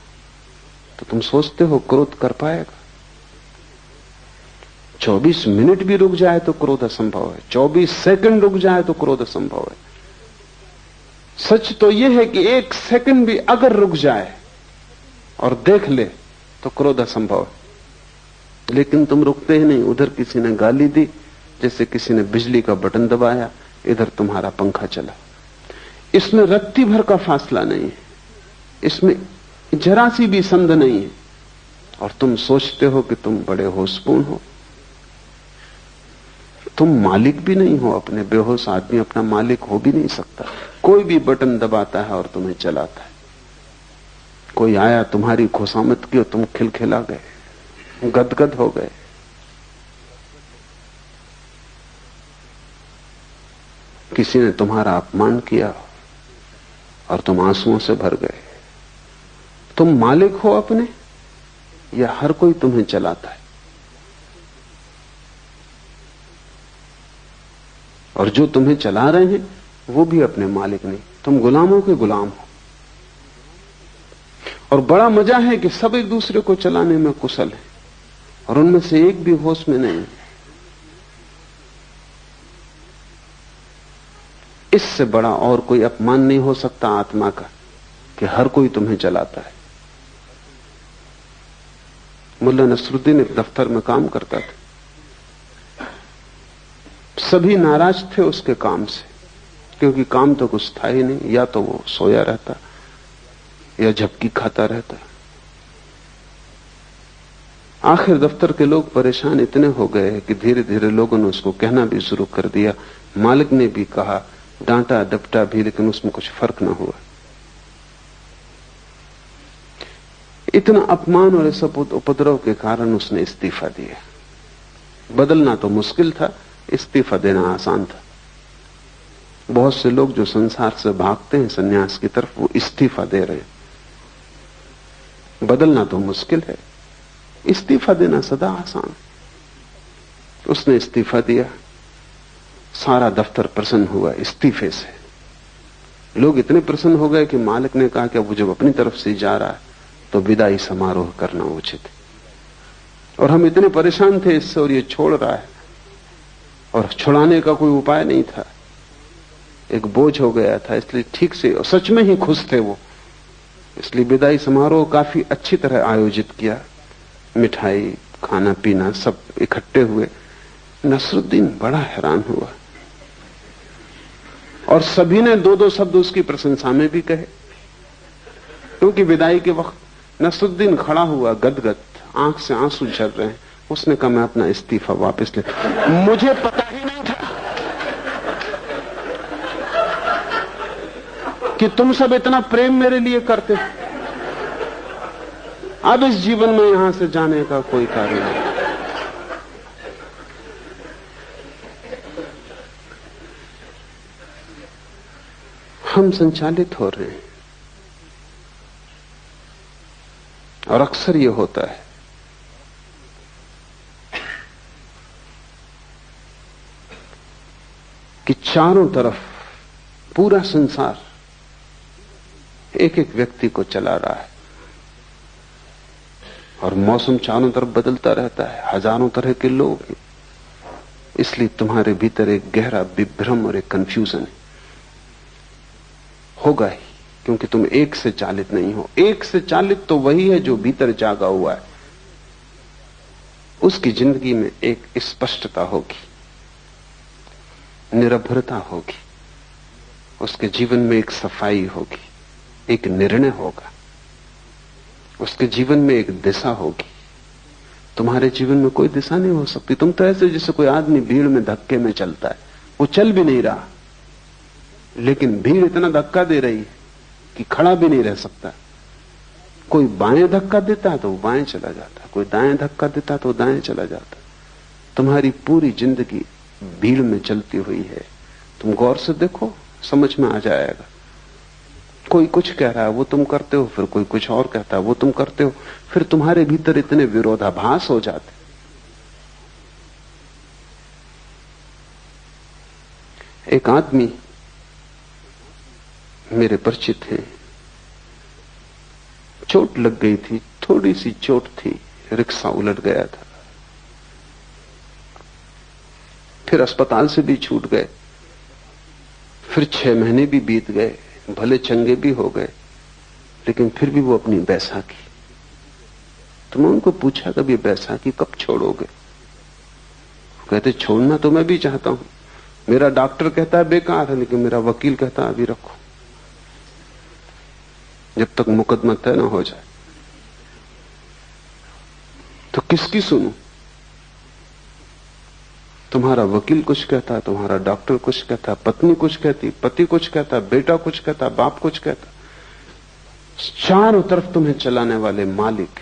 A: तो तुम सोचते हो क्रोध कर पाएगा? 24 मिनट भी रुक जाए तो क्रोध असंभव है, 24 सेकंड रुक जाए तो क्रोध असंभव है। सच तो यह है कि 1 सेकंड भी अगर रुक जाए और देख ले तो क्रोध असंभव है। लेकिन तुम रुकते ही नहीं। उधर किसी ने गाली दी, जैसे किसी ने बिजली का बटन दबाया, इधर तुम्हारा पंखा चला। इसमें रत्ती भर का फासला नहीं है, इसमें जरा सी भी संद नहीं है, और तुम सोचते हो कि तुम बड़े होशपूर्ण हो। तुम मालिक भी नहीं हो अपने। बेहोश आदमी अपना मालिक हो भी नहीं सकता। कोई भी बटन दबाता है और तुम्हें चलाता है। कोई आया, तुम्हारी खुशामद की और तुम खिलखिला गए, गदगद हो गए। किसी ने तुम्हारा अपमान किया और तुम आंसुओं से भर गए। तुम मालिक हो अपने, या हर कोई तुम्हें चलाता है? और जो तुम्हें चला रहे हैं वो भी अपने मालिक नहीं, तुम गुलामों के गुलाम हो। और बड़ा मजा है कि सब एक दूसरे को चलाने में कुशल है और उनमें से एक भी होश में नहीं। इससे बड़ा और कोई अपमान नहीं हो सकता आत्मा का कि हर कोई तुम्हें चलाता है। मुल्ला नसरुद्दीन एक दफ्तर में काम करता था। सभी नाराज थे उसके काम से, क्योंकि काम तो कुछ था ही नहीं। या तो वो सोया रहता या झपकी खाता रहता। आखिर दफ्तर के लोग परेशान इतने हो गए कि धीरे धीरे लोगों ने उसको कहना भी शुरू कर दिया। मालिक ने भी कहा, डांटा डपटा भी, लेकिन उसमें कुछ फर्क ना हुआ। इतना अपमान और इस उपद्रव के कारण उसने इस्तीफा दिया। बदलना तो मुश्किल था, इस्तीफा देना आसान था। बहुत से लोग जो संसार से भागते हैं सन्यास की तरफ, वो इस्तीफा दे रहे हैं। बदलना तो मुश्किल है, इस्तीफा देना सदा आसान। उसने इस्तीफा दिया, सारा दफ्तर प्रसन्न हुआ इस्तीफे से। लोग इतने प्रसन्न हो गए कि मालिक ने कहा कि अब वो जब अपनी तरफ से जा रहा है तो विदाई समारोह करना उचित है। और हम इतने परेशान थे इससे, और ये छोड़ रहा है और छुड़ाने का कोई उपाय नहीं था, एक बोझ हो गया था, इसलिए ठीक से, और सच में ही खुश थे वो, इसलिए विदाई समारोह काफी अच्छी तरह आयोजित किया। मिठाई, खाना पीना सब इकट्ठे हुए। नसरुद्दीन बड़ा हैरान हुआ और सभी ने दो दो शब्द उसकी प्रशंसा में भी कहे, क्योंकि विदाई के वक्त नसरुद्दीन खड़ा हुआ गदगद, आंख से आंसू झर रहे हैं। उसने कहा मैं अपना इस्तीफा वापस ले, मुझे पता ही नहीं था कि तुम सब इतना प्रेम मेरे लिए करते हो। अब इस जीवन में यहां से जाने का कोई कार्य नहीं। हम संचालित हो रहे हैं, और अक्सर यह होता है कि चारों तरफ पूरा संसार एक एक व्यक्ति को चला रहा है, और मौसम चारों तरफ बदलता रहता है, हजारों तरह के लोग हैं। इसलिए तुम्हारे भीतर एक गहरा विभ्रम और एक कंफ्यूजन है, होगा ही, क्योंकि तुम एक से चालित नहीं हो। एक से चालित तो वही है जो भीतर जागा हुआ है। उसकी जिंदगी में एक स्पष्टता होगी, निरभ्रता होगी, उसके जीवन में एक सफाई होगी, एक निर्णय होगा, उसके जीवन में एक दिशा होगी। तुम्हारे जीवन में कोई दिशा नहीं हो सकती। तुम तो ऐसे जैसे कोई आदमी भीड़ में धक्के में चलता है, वो चल भी नहीं रहा, लेकिन भीड़ इतना धक्का दे रही है कि खड़ा भी नहीं रह सकता। कोई बाएं धक्का देता है तो वो बाएं चला जाता है, कोई दाएं धक्का देता है तो वो दाएं चला जाता है। तुम्हारी पूरी जिंदगी भीड़ में चलती हुई है। तुम गौर से देखो, समझ में आ जाएगा। कोई कुछ कह रहा है वो तुम करते हो, फिर कोई कुछ और कहता है वो तुम करते हो, फिर तुम्हारे भीतर इतने विरोधाभास हो जाते। एक आदमी मेरे परिचित हैं, चोट लग गई थी, थोड़ी सी चोट थी, रिक्शा उलट गया था, फिर अस्पताल से भी छूट गए, फिर 6 महीने भी बीत गए, भले चंगे भी हो गए, लेकिन फिर भी वो अपनी बैसाखी। तो मैं उनको पूछा कब ये बैसाखी कब छोड़ोगे? कहते छोड़ना तो मैं भी चाहता हूं, मेरा डॉक्टर कहता है बेकार है, लेकिन मेरा वकील कहता है अभी रखो, जब तक मुकदमा तय ना हो जाए। तो किसकी सुनूं? तुम्हारा वकील कुछ कहता, तुम्हारा डॉक्टर कुछ कहता, पत्नी कुछ कहती, पति कुछ कहता, बेटा कुछ कहता, बाप कुछ कहता। चारों तरफ तुम्हें चलाने वाले मालिक,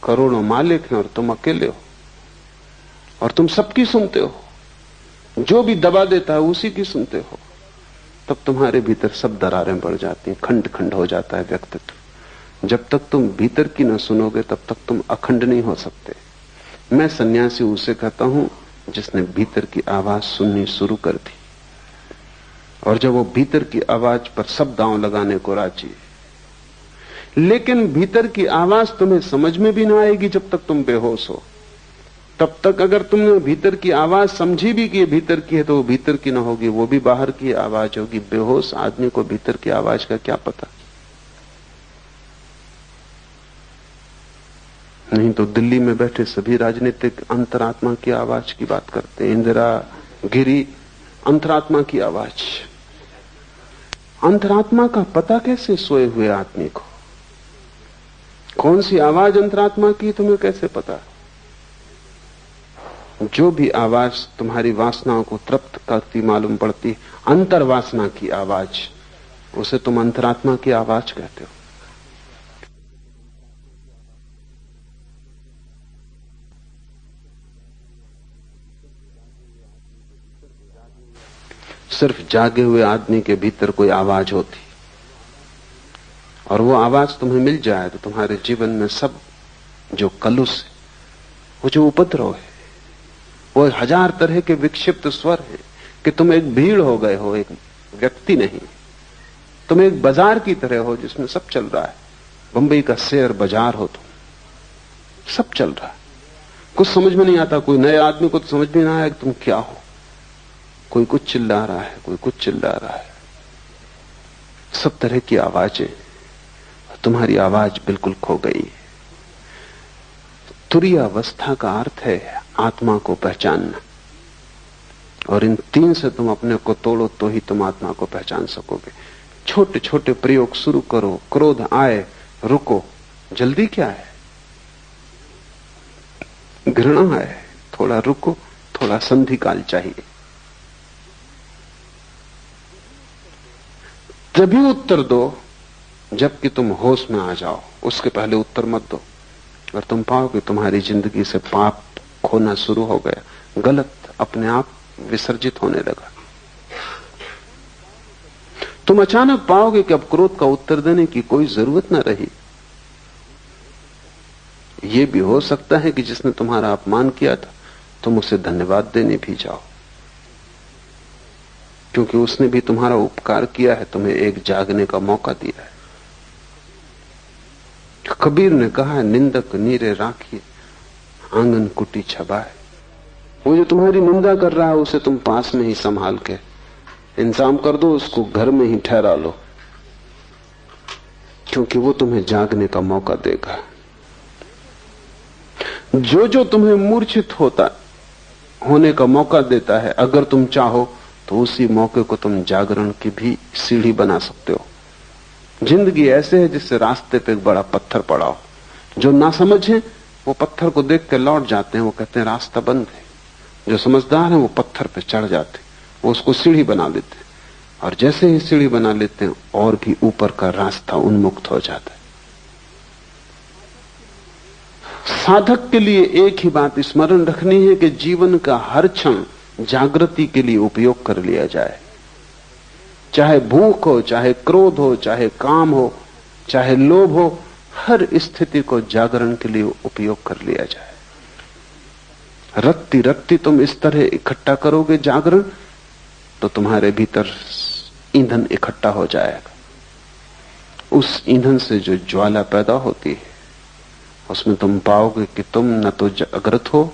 A: करोड़ों मालिक हैं, और तुम अकेले हो, और तुम सबकी सुनते हो। जो भी दबा देता है उसी की सुनते हो। तब तुम्हारे भीतर सब दरारें बढ़ जाती हैं, खंड खंड हो जाता है व्यक्तित्व। जब तक तुम भीतर की न सुनोगे तब तक तुम अखंड नहीं हो सकते। मैं सन्यासी उसे कहता हूं जिसने भीतर की आवाज सुननी शुरू कर दी, और जब वो भीतर की आवाज पर सब दांव लगाने को राजी। लेकिन भीतर की आवाज तुम्हें समझ में भी ना आएगी जब तक तुम बेहोश हो। तब तक अगर तुमने भीतर की आवाज समझी भी कि ये भीतर की है तो वो भीतर की ना होगी, वो भी बाहर की आवाज होगी। बेहोश आदमी को भीतर की आवाज का क्या पता? नहीं तो दिल्ली में बैठे सभी राजनीतिक अंतरात्मा की आवाज की बात करते हैं। इंदिरा, गिरी, अंतरात्मा की आवाज। अंतरात्मा का पता कैसे सोए हुए आदमी को? कौन सी आवाज अंतरात्मा की तुम्हें कैसे पता? जो भी आवाज तुम्हारी वासनाओं को तृप्त करती मालूम पड़ती, अंतर्वासना की आवाज, उसे तुम अंतरात्मा की आवाज कहते हो। सिर्फ जागे हुए आदमी के भीतर कोई आवाज होती, और वो आवाज तुम्हें मिल जाए तो तुम्हारे जीवन में सब जो कलुष है, वो जो उपद्रव है, वो 1000 तरह के विक्षिप्त स्वर है कि तुम एक भीड़ हो गए हो, एक व्यक्ति नहीं। तुम एक बाजार की तरह हो जिसमें सब चल रहा है। बंबई का शेयर बाजार हो तुम, सब चल रहा है, कुछ समझ में नहीं आता। कोई नए आदमी को तो समझ में ना आया कि तुम क्या हो। कोई कुछ चिल्ला रहा है, कोई कुछ चिल्ला रहा है, सब तरह की आवाजें, तुम्हारी आवाज बिल्कुल खो गई है। तुरीय अवस्था का अर्थ है आत्मा को पहचानना, और इन तीन से तुम अपने को तोड़ो तो ही तुम आत्मा को पहचान सकोगे। छोटे छोटे प्रयोग शुरू करो। क्रोध आए, रुको, जल्दी क्या है। घृणा आए, थोड़ा रुको, थोड़ा संधि काल चाहिए, तभी उत्तर दो जबकि तुम होश में आ जाओ। उसके पहले उत्तर मत दो। और तुम पाओ कि तुम्हारी जिंदगी से पाप खोना शुरू हो गया, गलत अपने आप विसर्जित होने लगा। तुम अचानक पाओगे कि अब क्रोध का उत्तर देने की कोई जरूरत न रही। यह भी हो सकता है कि जिसने तुम्हारा अपमान किया था तुम उसे धन्यवाद देने भी जाओ, क्योंकि उसने भी तुम्हारा उपकार किया है, तुम्हें एक जागने का मौका दिया है। कबीर ने कहा है, निंदक नीरे राखिए आंगन कुटी छबाए। वो जो तुम्हारी निंदा कर रहा है उसे तुम पास में ही संभाल के इंतजाम कर दो, उसको घर में ही ठहरा लो, क्योंकि वो तुम्हें जागने का मौका देगा। जो जो तुम्हें मूर्छित होने का मौका देता है, अगर तुम चाहो तो उसी मौके को तुम जागरण की भी सीढ़ी बना सकते हो। जिंदगी ऐसे है जिससे रास्ते पे एक बड़ा पत्थर पड़ा हो। जो ना समझे वो पत्थर को देख के लौट जाते हैं, वो कहते हैं रास्ता बंद है। जो समझदार हैं वो पत्थर पे चढ़ जाते, वो उसको सीढ़ी बना लेते हैं, और जैसे ही सीढ़ी बना लेते हैं और भी ऊपर का रास्ता उन्मुक्त हो जाता है। साधक के लिए एक ही बात स्मरण रखनी है कि जीवन का हर क्षण जागृति के लिए उपयोग कर लिया जाए। चाहे भूख हो, चाहे क्रोध हो, चाहे काम हो, चाहे लोभ हो, हर स्थिति को जागरण के लिए उपयोग कर लिया जाए। रत्ती रत्ती तुम इस तरह इकट्ठा करोगे जागरण, तो तुम्हारे भीतर ईंधन इकट्ठा हो जाएगा। उस ईंधन से जो ज्वाला पैदा होती है उसमें तुम पाओगे कि तुम न तो जागृत हो,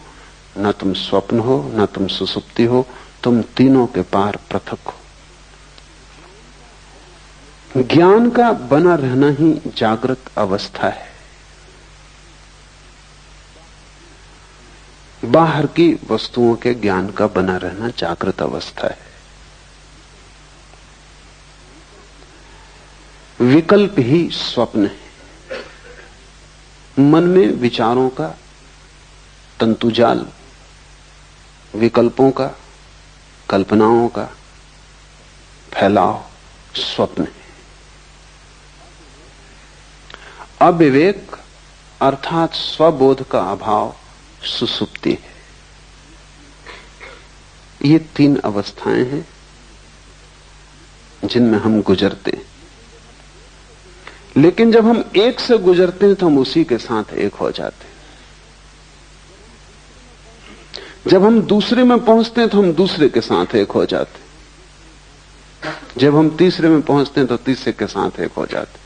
A: न तुम स्वप्न हो, न तुम सुसुप्ति हो, तुम तीनों के पार पृथक हो। ज्ञान का बना रहना ही जागृत अवस्था है। बाहर की वस्तुओं के ज्ञान का बना रहना जागृत अवस्था है। विकल्प ही स्वप्न है। मन में विचारों का तंतुजाल, विकल्पों का, कल्पनाओं का फैलाव स्वप्न है। अविवेक अर्थात स्वबोध का अभाव सुसुप्ति है। ये तीन अवस्थाएं हैं जिनमें हम गुजरते हैं। लेकिन जब हम एक से गुजरते हैं तो हम उसी के साथ एक हो जाते हैं। जब हम दूसरे में पहुंचते हैं तो हम दूसरे के साथ एक हो जाते हैं। जब हम तीसरे में पहुंचते हैं तो तीसरे के साथ एक हो जाते हैं।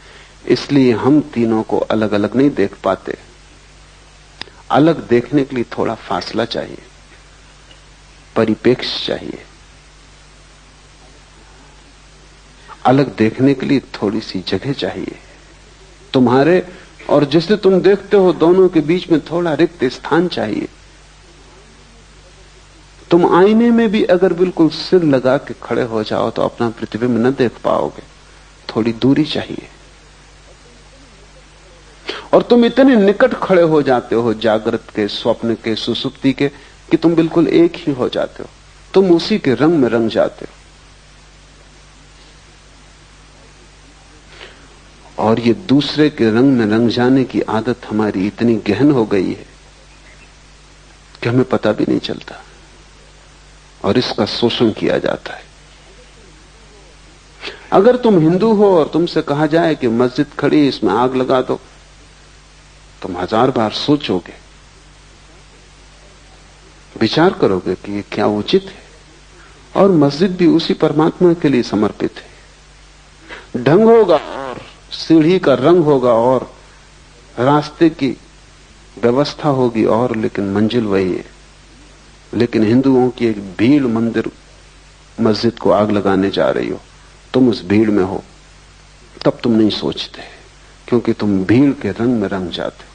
A: इसलिए हम तीनों को अलग अलग नहीं देख पाते। अलग देखने के लिए थोड़ा फासला चाहिए, परिपेक्ष चाहिए। अलग देखने के लिए थोड़ी सी जगह चाहिए। तुम्हारे और जिसे तुम देखते हो दोनों के बीच में थोड़ा रिक्त स्थान चाहिए। तुम आईने में भी अगर बिल्कुल सिर लगा के खड़े हो जाओ तो अपना प्रतिबिंब न देख पाओगे, थोड़ी दूरी चाहिए। और तुम इतने निकट खड़े हो जाते हो जागृत के, स्वप्न के, सुसुप्ति के, कि तुम बिल्कुल एक ही हो जाते हो। तुम उसी के रंग में रंग जाते हो। और ये दूसरे के रंग में रंग जाने की आदत हमारी इतनी गहन हो गई है कि हमें पता भी नहीं चलता, और इसका शोषण किया जाता है। अगर तुम हिंदू हो और तुमसे कहा जाए कि मस्जिद खड़ी, इसमें आग लगा दो, तुम 1000 बार सोचोगे, विचार करोगे कि ये क्या उचित है। और मस्जिद भी उसी परमात्मा के लिए समर्पित है। ढंग होगा और सीढ़ी का रंग होगा और रास्ते की व्यवस्था होगी और, लेकिन मंजिल वही है। लेकिन हिंदुओं की एक भीड़ मंदिर मस्जिद को आग लगाने जा रही हो, तुम उस भीड़ में हो, तब तुम नहीं सोचते, क्योंकि तुम भीड़ के रंग में रंग जाते हो।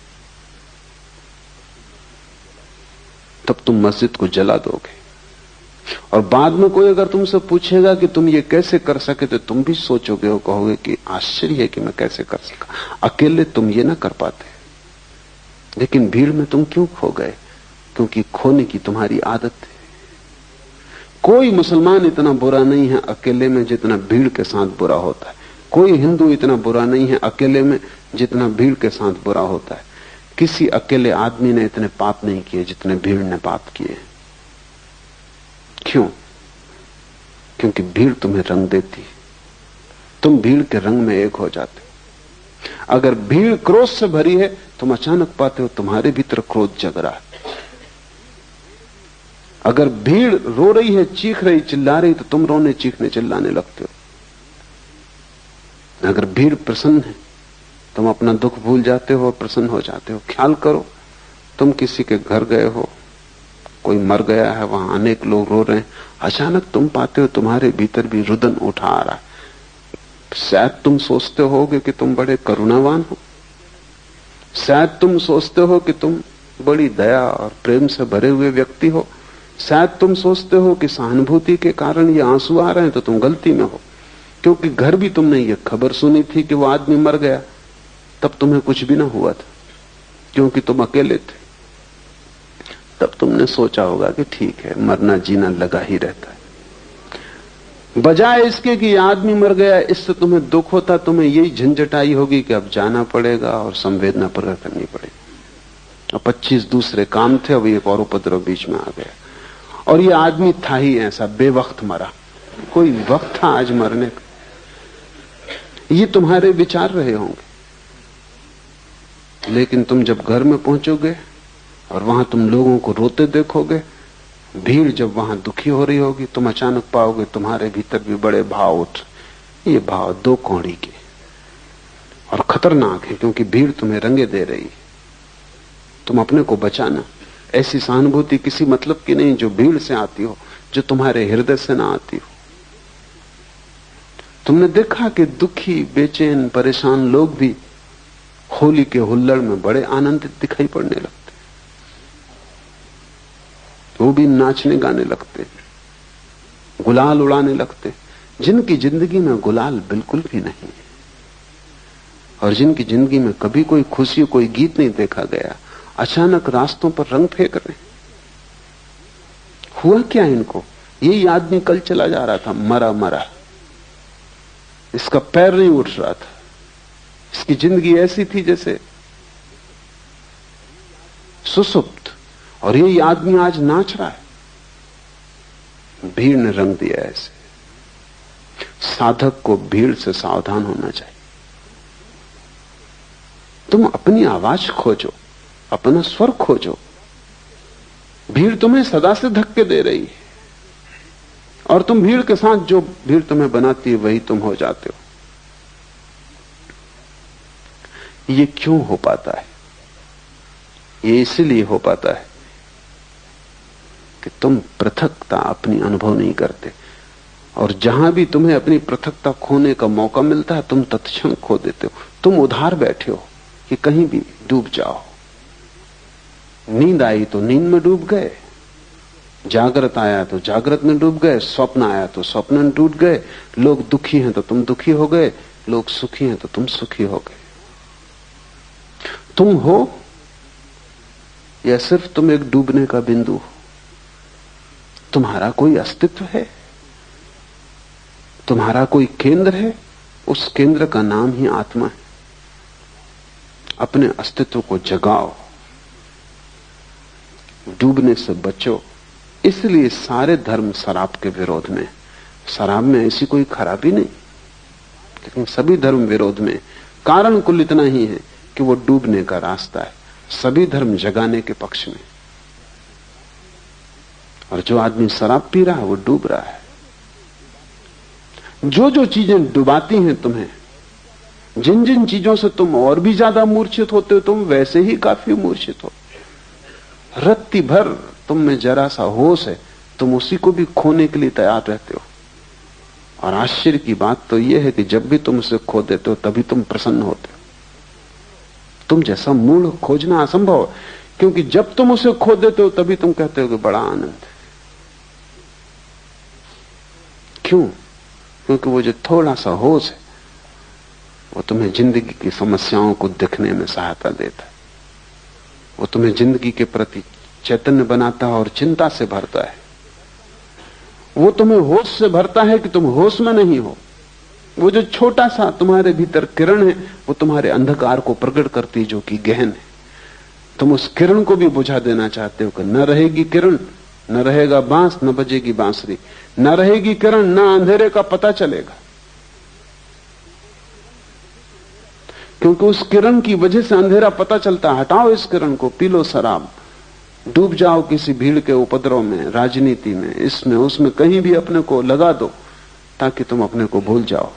A: तब तुम मस्जिद को जला दोगे। और बाद में कोई अगर तुमसे पूछेगा कि तुम ये कैसे कर सके, तो तुम भी सोचोगे और कहोगे कि आश्चर्य है कि मैं कैसे कर सका, अकेले तुम ये ना कर पाते। लेकिन भीड़ में तुम क्यों खो गए? क्योंकि खोने की तुम्हारी आदत है। कोई मुसलमान इतना बुरा नहीं है अकेले में जितना भीड़ के साथ बुरा होता है। कोई हिंदू इतना बुरा नहीं है अकेले में जितना भीड़ के साथ बुरा होता है। किसी अकेले आदमी ने इतने पाप नहीं किए जितने भीड़ ने पाप किए। क्यों? क्योंकि भीड़ तुम्हें रंग देती, तुम भीड़ के रंग में एक हो जाते हो। अगर भीड़ क्रोध से भरी है, तुम अचानक पाते हो तुम्हारे भीतर क्रोध जग रहा है। अगर भीड़ रो रही है, चीख रही, चिल्ला रही, तो तुम रोने, चीखने, चिल्लाने लगते हो। अगर भीड़ प्रसन्न है, तुम अपना दुख भूल जाते हो, प्रसन्न हो जाते हो। ख्याल करो, तुम किसी के घर गए हो, कोई मर गया है, वहां अनेक लोग रो रहे हैं, अचानक तुम पाते हो तुम्हारे भीतर भी रुदन उठा आ रहा है। शायद तुम सोचते होगे कि तुम बड़े करुणावान हो, शायद तुम सोचते हो कि तुम बड़ी दया और प्रेम से भरे हुए व्यक्ति हो, शायद तुम सोचते हो कि सहानुभूति के कारण ये आंसू आ रहे हैं, तो तुम गलती में हो। क्योंकि घर भी तुमने ये खबर सुनी थी कि वो आदमी मर गया, तब तुम्हें कुछ भी ना हुआ था, क्योंकि तुम अकेले थे। तब तुमने सोचा होगा कि ठीक है, मरना जीना लगा ही रहता है। बजाय इसके कि आदमी मर गया, इससे तुम्हें दुख होता, तुम्हें यही झंझट आई होगी कि अब जाना पड़ेगा और संवेदना प्रकट करनी पड़ेगी। और 25 दूसरे काम थे, अब एक और उपद्रव बीच में आ गया। और ये आदमी था ही ऐसा, बेवक्त मरा। कोई वक्त था आज मरने का? ये तुम्हारे विचार रहे होंगे। लेकिन तुम जब घर में पहुंचोगे और वहां तुम लोगों को रोते देखोगे, भीड़ जब वहां दुखी हो रही होगी, तुम अचानक पाओगे तुम्हारे भीतर भी बड़े भाव उठ। ये भाव दो कौड़ी के और खतरनाक है, क्योंकि भीड़ तुम्हें रंगे दे रही। तुम अपने को बचाना। ऐसी सहानुभूति किसी मतलब की नहीं जो भीड़ से आती हो, जो तुम्हारे हृदय से ना आती हो। तुमने देखा कि दुखी, बेचैन, परेशान लोग भी होली के हुल्लड़ में बड़े आनंदित दिखाई पड़ने लगते। वो भी नाचने गाने लगते, गुलाल उड़ाने लगते। जिनकी जिंदगी में गुलाल बिल्कुल भी नहीं है और जिनकी जिंदगी में कभी कोई खुशी, कोई गीत नहीं देखा गया, अचानक रास्तों पर रंग फेंक रहे। हुआ क्या इनको? यही आदमी कल चला जा रहा था, मरा मरा, इसका पैर नहीं उठ रहा था, इसकी जिंदगी ऐसी थी जैसे सुसुप्त, और यही आदमी आज नाच रहा है। भीड़ ने रंग दिया ऐसे। साधक को भीड़ से सावधान होना चाहिए। तुम अपनी आवाज खोजो, अपना स्वर खोजो। भीड़ तुम्हें सदा से धक्के दे रही है और तुम भीड़ के साथ, जो भीड़ तुम्हें बनाती है वही तुम हो जाते हो। ये क्यों हो पाता है? ये इसलिए हो पाता है कि तुम पृथकता अपनी अनुभव नहीं करते, और जहां भी तुम्हें अपनी पृथकता खोने का मौका मिलता है, तुम तत्क्षण खो देते हो। तुम उधार बैठे हो कि कहीं भी डूब जाओ। नींद आई तो नींद में डूब गए, जागृत आया तो जागृत में डूब गए, स्वप्न आया तो स्वप्न में डूब गए। लोग दुखी हैं तो तुम दुखी हो गए, लोग सुखी हैं तो तुम सुखी हो गए। तुम हो या सिर्फ तुम एक डूबने का बिंदु हो? तुम्हारा कोई अस्तित्व है, तुम्हारा कोई केंद्र है। उस केंद्र का नाम ही आत्मा है। अपने अस्तित्व को जगाओ, डूबने से बचो। इसलिए सारे धर्म शराब के विरोध में। शराब में ऐसी कोई खराबी नहीं, लेकिन सभी धर्म विरोध में। कारण कुल इतना ही है कि वो डूबने का रास्ता है। सभी धर्म जगाने के पक्ष में, और जो आदमी शराब पी रहा है वो डूब रहा है। जो जो चीजें डुबाती हैं तुम्हें, जिन जिन चीजों से तुम और भी ज्यादा मूर्छित होते हो, तुम वैसे ही काफी मूर्छित हो। रत्ती भर तुम में जरा सा होश है, तुम उसी को भी खोने के लिए तैयार रहते हो। और आश्चर्य की बात तो यह है कि जब भी तुम उसे खो देते हो तभी तुम प्रसन्न होते हो। तुम जैसा मूल खोजना असंभव है, क्योंकि जब तुम उसे खो देते हो तभी तुम कहते हो कि बड़ा आनंद है। क्यों? क्योंकि वो जो थोड़ा सा होश है वो तुम्हें जिंदगी की समस्याओं को देखने में सहायता देता है। वो तुम्हें जिंदगी के प्रति चैतन्य बनाता है और चिंता से भरता है। वो तुम्हें होश से भरता है कि तुम होश में नहीं हो। वो जो छोटा सा तुम्हारे भीतर किरण है वो तुम्हारे अंधकार को प्रकट करती है जो कि गहन है। तुम उस किरण को भी बुझा देना चाहते हो कि न रहेगी किरण, न रहेगा बांस, न बजेगी बांसुरी, न रहेगी किरण, न अंधेरे का पता चलेगा। क्योंकि उस किरण की वजह से अंधेरा पता चलता। हटाओ इस किरण को, पी लो शराब, डूब जाओ किसी भीड़ के उपद्रव में, राजनीति में, इसमें उसमें, कहीं भी अपने को लगा दो ताकि तुम अपने को भूल जाओ।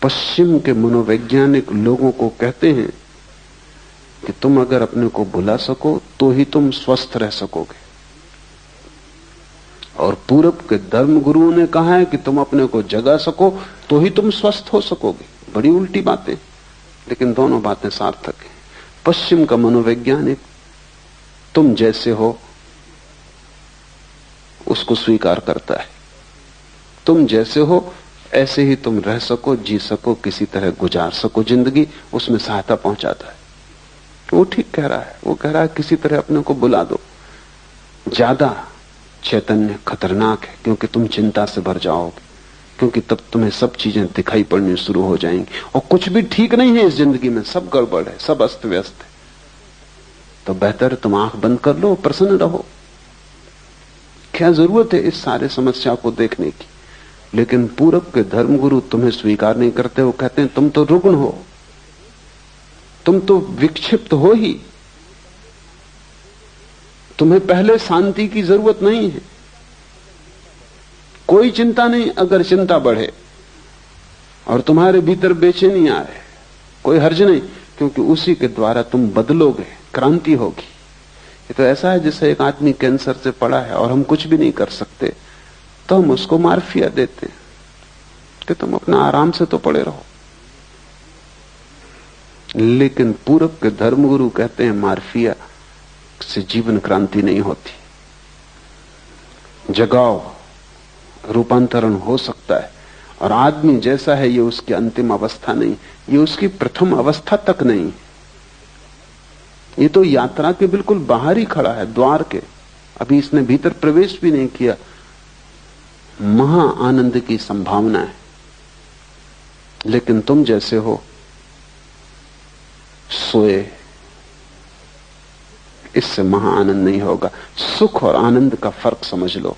A: पश्चिम के मनोवैज्ञानिक लोगों को कहते हैं कि तुम अगर अपने को भुला सको तो ही तुम स्वस्थ रह सकोगे। और पूरब के धर्म गुरुओं ने कहा है कि तुम अपने को जगा सको तो ही तुम स्वस्थ हो सकोगे। बड़ी उल्टी बातें, लेकिन दोनों बातें सार्थक हैं। पश्चिम का मनोवैज्ञानिक तुम जैसे हो उसको स्वीकार करता है। तुम जैसे हो ऐसे ही तुम रह सको, जी सको, किसी तरह गुजार सको जिंदगी, उसमें सहायता पहुंचाता है। वो ठीक कह रहा है। वो कह रहा है किसी तरह अपने को बुला दो। ज्यादा चैतन्य खतरनाक है, क्योंकि तुम चिंता से भर जाओगे, क्योंकि तब तुम्हें सब चीजें दिखाई पड़नी शुरू हो जाएंगी और कुछ भी ठीक नहीं है इस जिंदगी में, सब गड़बड़ है, सब अस्त व्यस्त है। तो बेहतर तुम आंख बंद कर लो, प्रसन्न रहो। क्या जरूरत है इस सारे समस्या को देखने की? लेकिन पूरब के धर्मगुरु तुम्हें स्वीकार नहीं करते। वो कहते हैं तुम तो रुग्ण हो, तुम तो विक्षिप्त हो ही, तुम्हें पहले शांति की जरूरत नहीं है। कोई चिंता नहीं अगर चिंता बढ़े और तुम्हारे भीतर बेचैनी आए, कोई हर्ज नहीं, क्योंकि उसी के द्वारा तुम बदलोगे, क्रांति होगी। ये तो ऐसा है जैसे एक आदमी कैंसर से पड़ा है और हम कुछ भी नहीं कर सकते, तो हम उसको मार्फिया देते कि तुम अपना आराम से तो पड़े रहो। लेकिन पूरब के धर्मगुरु कहते हैं मार्फिया से जीवन क्रांति नहीं होती। जगाओ, रूपांतरण हो सकता है। और आदमी जैसा है ये उसकी अंतिम अवस्था नहीं, ये उसकी प्रथम अवस्था तक नहीं। ये तो यात्रा के बिल्कुल बाहर ही खड़ा है, द्वार के। अभी इसने भीतर प्रवेश भी नहीं किया। महा आनंद की संभावना है। लेकिन तुम जैसे हो सोए, इससे महा आनंद नहीं होगा। सुख और आनंद का फर्क समझ लो।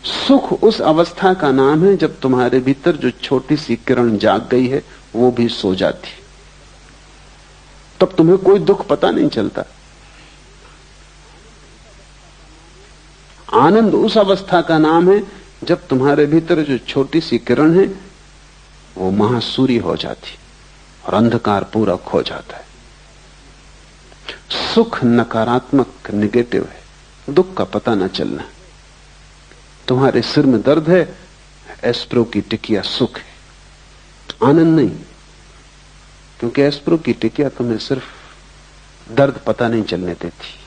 A: सुख उस अवस्था का नाम है जब तुम्हारे भीतर जो छोटी सी किरण जाग गई है वो भी सो जाती, तब तुम्हें कोई दुख पता नहीं चलता। आनंद उस अवस्था का नाम है जब तुम्हारे भीतर जो छोटी सी किरण है वो महासूर्य हो जाती और अंधकार पूरा खो जाता है। सुख नकारात्मक, निगेटिव है। दुख का पता न चलना। तुम्हारे सिर में दर्द है, एस्प्रो की टिकिया सुख है, आनंद नहीं। क्योंकि एस्प्रो की टिकिया तुम्हें सिर्फ दर्द पता नहीं चलने देती,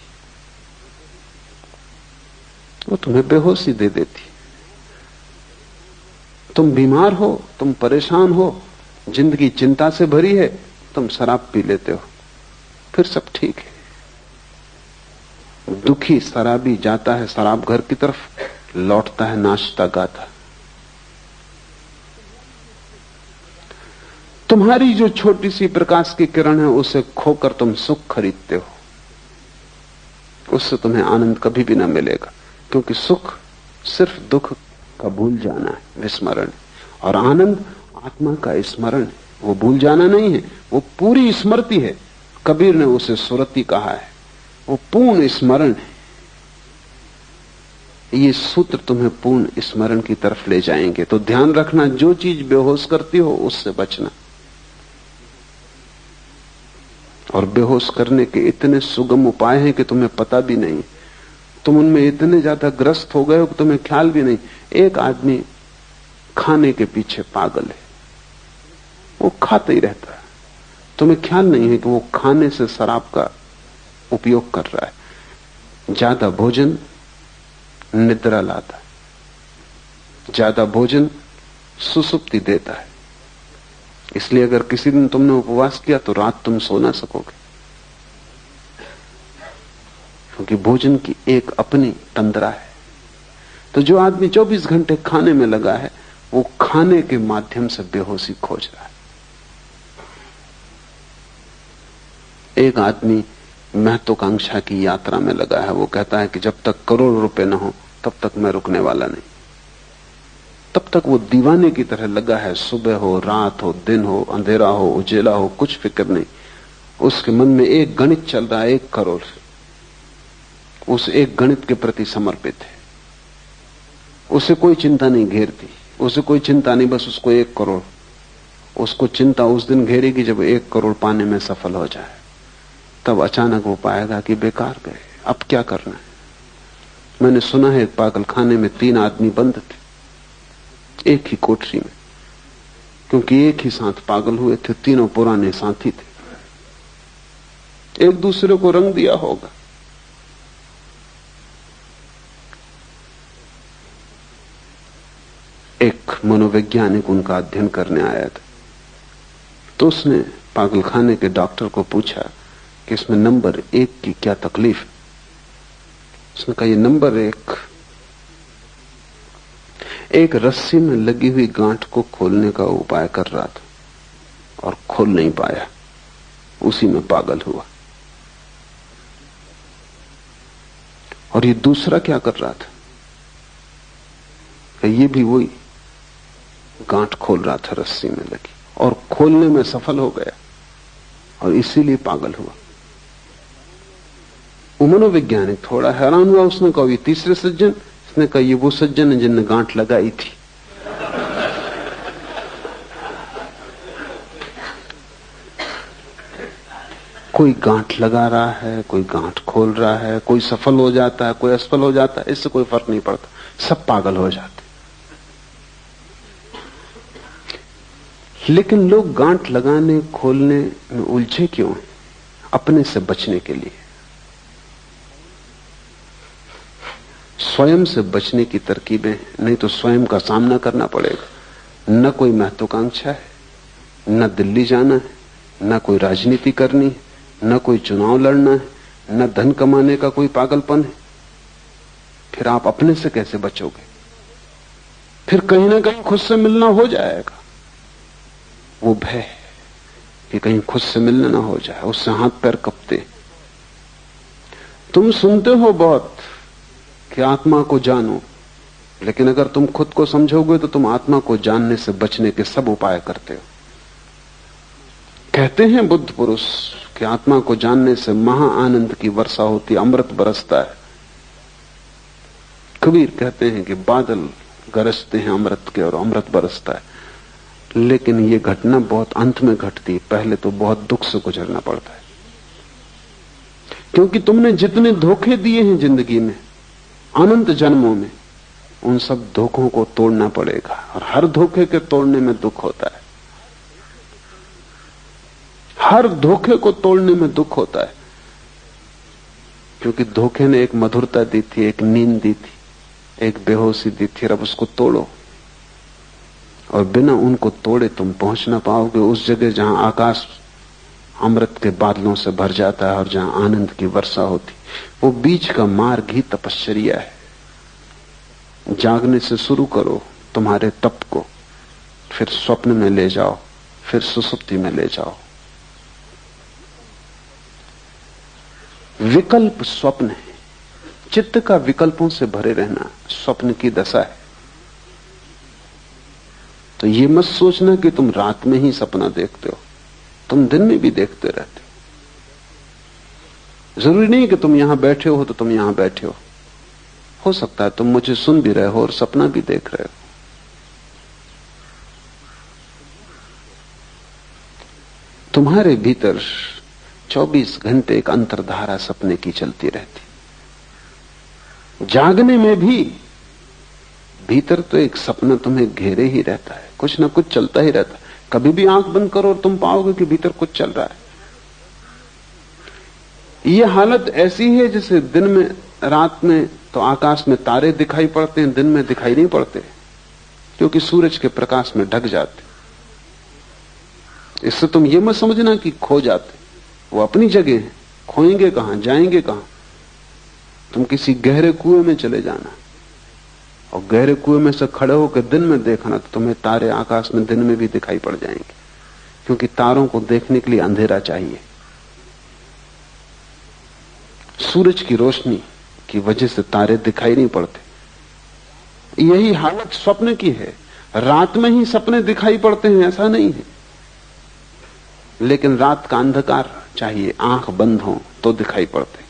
A: वो तुम्हें बेहोशी दे देती। तुम बीमार हो, तुम परेशान हो, जिंदगी चिंता से भरी है, तुम शराब पी लेते हो, फिर सब ठीक है। दुखी शराबी जाता है शराब घर की तरफ, लौटता है नाचता गाता। तुम्हारी जो छोटी सी प्रकाश की किरण है उसे खोकर तुम सुख खरीदते हो, उससे तुम्हें आनंद कभी भी ना मिलेगा। क्योंकि सुख सिर्फ दुख का भूल जाना है, विस्मरण। और आनंद आत्मा का स्मरण है, वो भूल जाना नहीं है, वो पूरी स्मृति है। कबीर ने उसे सुरति कहा है, वो पूर्ण स्मरण है। ये सूत्र तुम्हें पूर्ण स्मरण की तरफ ले जाएंगे। तो ध्यान रखना, जो चीज बेहोश करती हो उससे बचना। और बेहोश करने के इतने सुगम उपाय हैं कि तुम्हें पता भी नहीं, तुम उनमें इतने ज्यादा ग्रस्त हो गए हो कि तुम्हें ख्याल भी नहीं। एक आदमी खाने के पीछे पागल है, वो खाता ही रहता है, तुम्हें ख्याल नहीं है कि वो खाने से शराब का उपयोग कर रहा है। ज्यादा भोजन निद्रा लाता है, ज्यादा भोजन सुसुप्ति देता है। इसलिए अगर किसी दिन तुमने उपवास किया तो रात तुम सो ना सकोगे, क्योंकि भोजन की एक अपनी तंद्रा है। तो जो आदमी 24 घंटे खाने में लगा है, वो खाने के माध्यम से बेहोशी खोज रहा है। एक आदमी महत्वाकांक्षा की यात्रा में लगा है, वो कहता है कि जब तक करोड़ रुपए न हो तब तक मैं रुकने वाला नहीं। तब तक वो दीवाने की तरह लगा है, सुबह हो, रात हो, दिन हो, अंधेरा हो, उजेला हो, कुछ फिक्र नहीं। उसके मन में एक गणित चल रहा है, 1 करोड़। उस एक गणित के प्रति समर्पित है, उसे कोई चिंता नहीं घेरती, उसे कोई चिंता नहीं, बस उसको 1 करोड़। उसको चिंता उस दिन घेरेगी जब 1 करोड़ पाने में सफल हो जाए। तब अचानक वो पाएगा कि बेकार गए, अब क्या करना है। मैंने सुना है पागल खाने में 3 आदमी बंद थे एक ही कोठरी में, क्योंकि एक ही साथ पागल हुए थे, तीनों पुराने साथी थे, एक दूसरे को रंग दिया होगा। एक मनोवैज्ञानिक उनका अध्ययन करने आया था, तो उसने पागलखाने के डॉक्टर को पूछा कि इसमें नंबर 1 की क्या तकलीफ है। उसने कहा, ये नंबर 1 एक रस्सी में लगी हुई गांठ को खोलने का उपाय कर रहा था और खोल नहीं पाया, उसी में पागल हुआ। और ये दूसरा क्या कर रहा था, ये भी वही गांठ खोल रहा था रस्सी में लगी, और खोलने में सफल हो गया और इसीलिए पागल हुआ। वो मनोवैज्ञानिक थोड़ा हैरान हुआ। उसने कहा, ये तीसरे सज्जन? उसने कहा, ये वो सज्जन है जिनने गांठ लगाई थी। कोई गांठ लगा रहा है, कोई गांठ खोल रहा है, कोई सफल हो जाता है, कोई असफल हो जाता है, इससे कोई फर्क नहीं पड़ता, सब पागल हो जाते। लेकिन लोग गांठ लगाने खोलने में उलझे क्यों हैं? अपने से बचने के लिए। स्वयं से बचने की तरकीबें, नहीं तो स्वयं का सामना करना पड़ेगा। न कोई महत्वाकांक्षा है, न दिल्ली जाना है, न कोई राजनीति करनी है, न कोई चुनाव लड़ना है, न धन कमाने का कोई पागलपन है। फिर आप अपने से कैसे बचोगे? फिर कहीं ना कहीं खुद से मिलना हो जाएगा। वो भय कि कहीं खुद से मिलना ना हो जाए, उससे हाथ पैर कपते। तुम सुनते हो बहुत कि आत्मा को जानो, लेकिन अगर तुम खुद को समझोगे तो तुम आत्मा को जानने से बचने के सब उपाय करते हो। कहते हैं बुद्ध पुरुष कि आत्मा को जानने से महा आनंद की वर्षा होती, अमृत बरसता है। कबीर कहते हैं कि बादल गरजते हैं अमृत के और अमृत बरसता है। लेकिन ये घटना बहुत अंत में घटती है, पहले तो बहुत दुख से गुजरना पड़ता है। क्योंकि तुमने जितने धोखे दिए हैं जिंदगी में, अनंत जन्मों में, उन सब धोखों को तोड़ना पड़ेगा। और हर धोखे के तोड़ने में दुख होता है, हर धोखे को तोड़ने में दुख होता है। क्योंकि धोखे ने एक मधुरता दी थी, एक नींद दी थी, एक बेहोशी दी थी। अब उसको तोड़ो, और बिना उनको तोड़े तुम पहुंच ना पाओगे उस जगह जहां आकाश अमृत के बादलों से भर जाता है और जहां आनंद की वर्षा होती। वो बीच का मार्ग ही तपश्चर्या है। जागने से शुरू करो तुम्हारे तप को, फिर स्वप्न में ले जाओ, फिर सुसुप्ति में ले जाओ। विकल्प स्वप्न है, चित्त का विकल्पों से भरे रहना स्वप्न की दशा है। तो ये मत सोचना कि तुम रात में ही सपना देखते हो, तुम दिन में भी देखते रहते हो। जरूरी नहीं कि तुम यहां बैठे हो तो तुम यहां बैठे हो, हो सकता है तुम मुझे सुन भी रहे हो और सपना भी देख रहे हो। तुम्हारे भीतर 24 घंटे एक अंतर्धारा सपने की चलती रहती। जागने में भी भीतर तो एक सपना तुम्हें घेरे ही रहता है, कुछ ना कुछ चलता ही रहता है। कभी भी आंख बंद करो और तुम पाओगे कि भीतर कुछ चल रहा है। यह हालत ऐसी है जैसे दिन में, रात में तो आकाश में तारे दिखाई पड़ते हैं, दिन में दिखाई नहीं पड़ते क्योंकि सूरज के प्रकाश में ढक जाते। इससे तुम ये मत समझना कि खो जाते, वो अपनी जगह है, खोएंगे कहां, जाएंगे कहां। तुम किसी गहरे कुएं में चले जाना और गहरे कुएं में से खड़े होकर दिन में देखना तो तुम्हें तारे आकाश में दिन में भी दिखाई पड़ जाएंगे, क्योंकि तारों को देखने के लिए अंधेरा चाहिए। सूरज की रोशनी की वजह से तारे दिखाई नहीं पड़ते। यही हालत स्वप्न की है। रात में ही सपने दिखाई पड़ते हैं ऐसा नहीं है, लेकिन रात का अंधकार चाहिए, आंख बंद हो तो दिखाई पड़ते।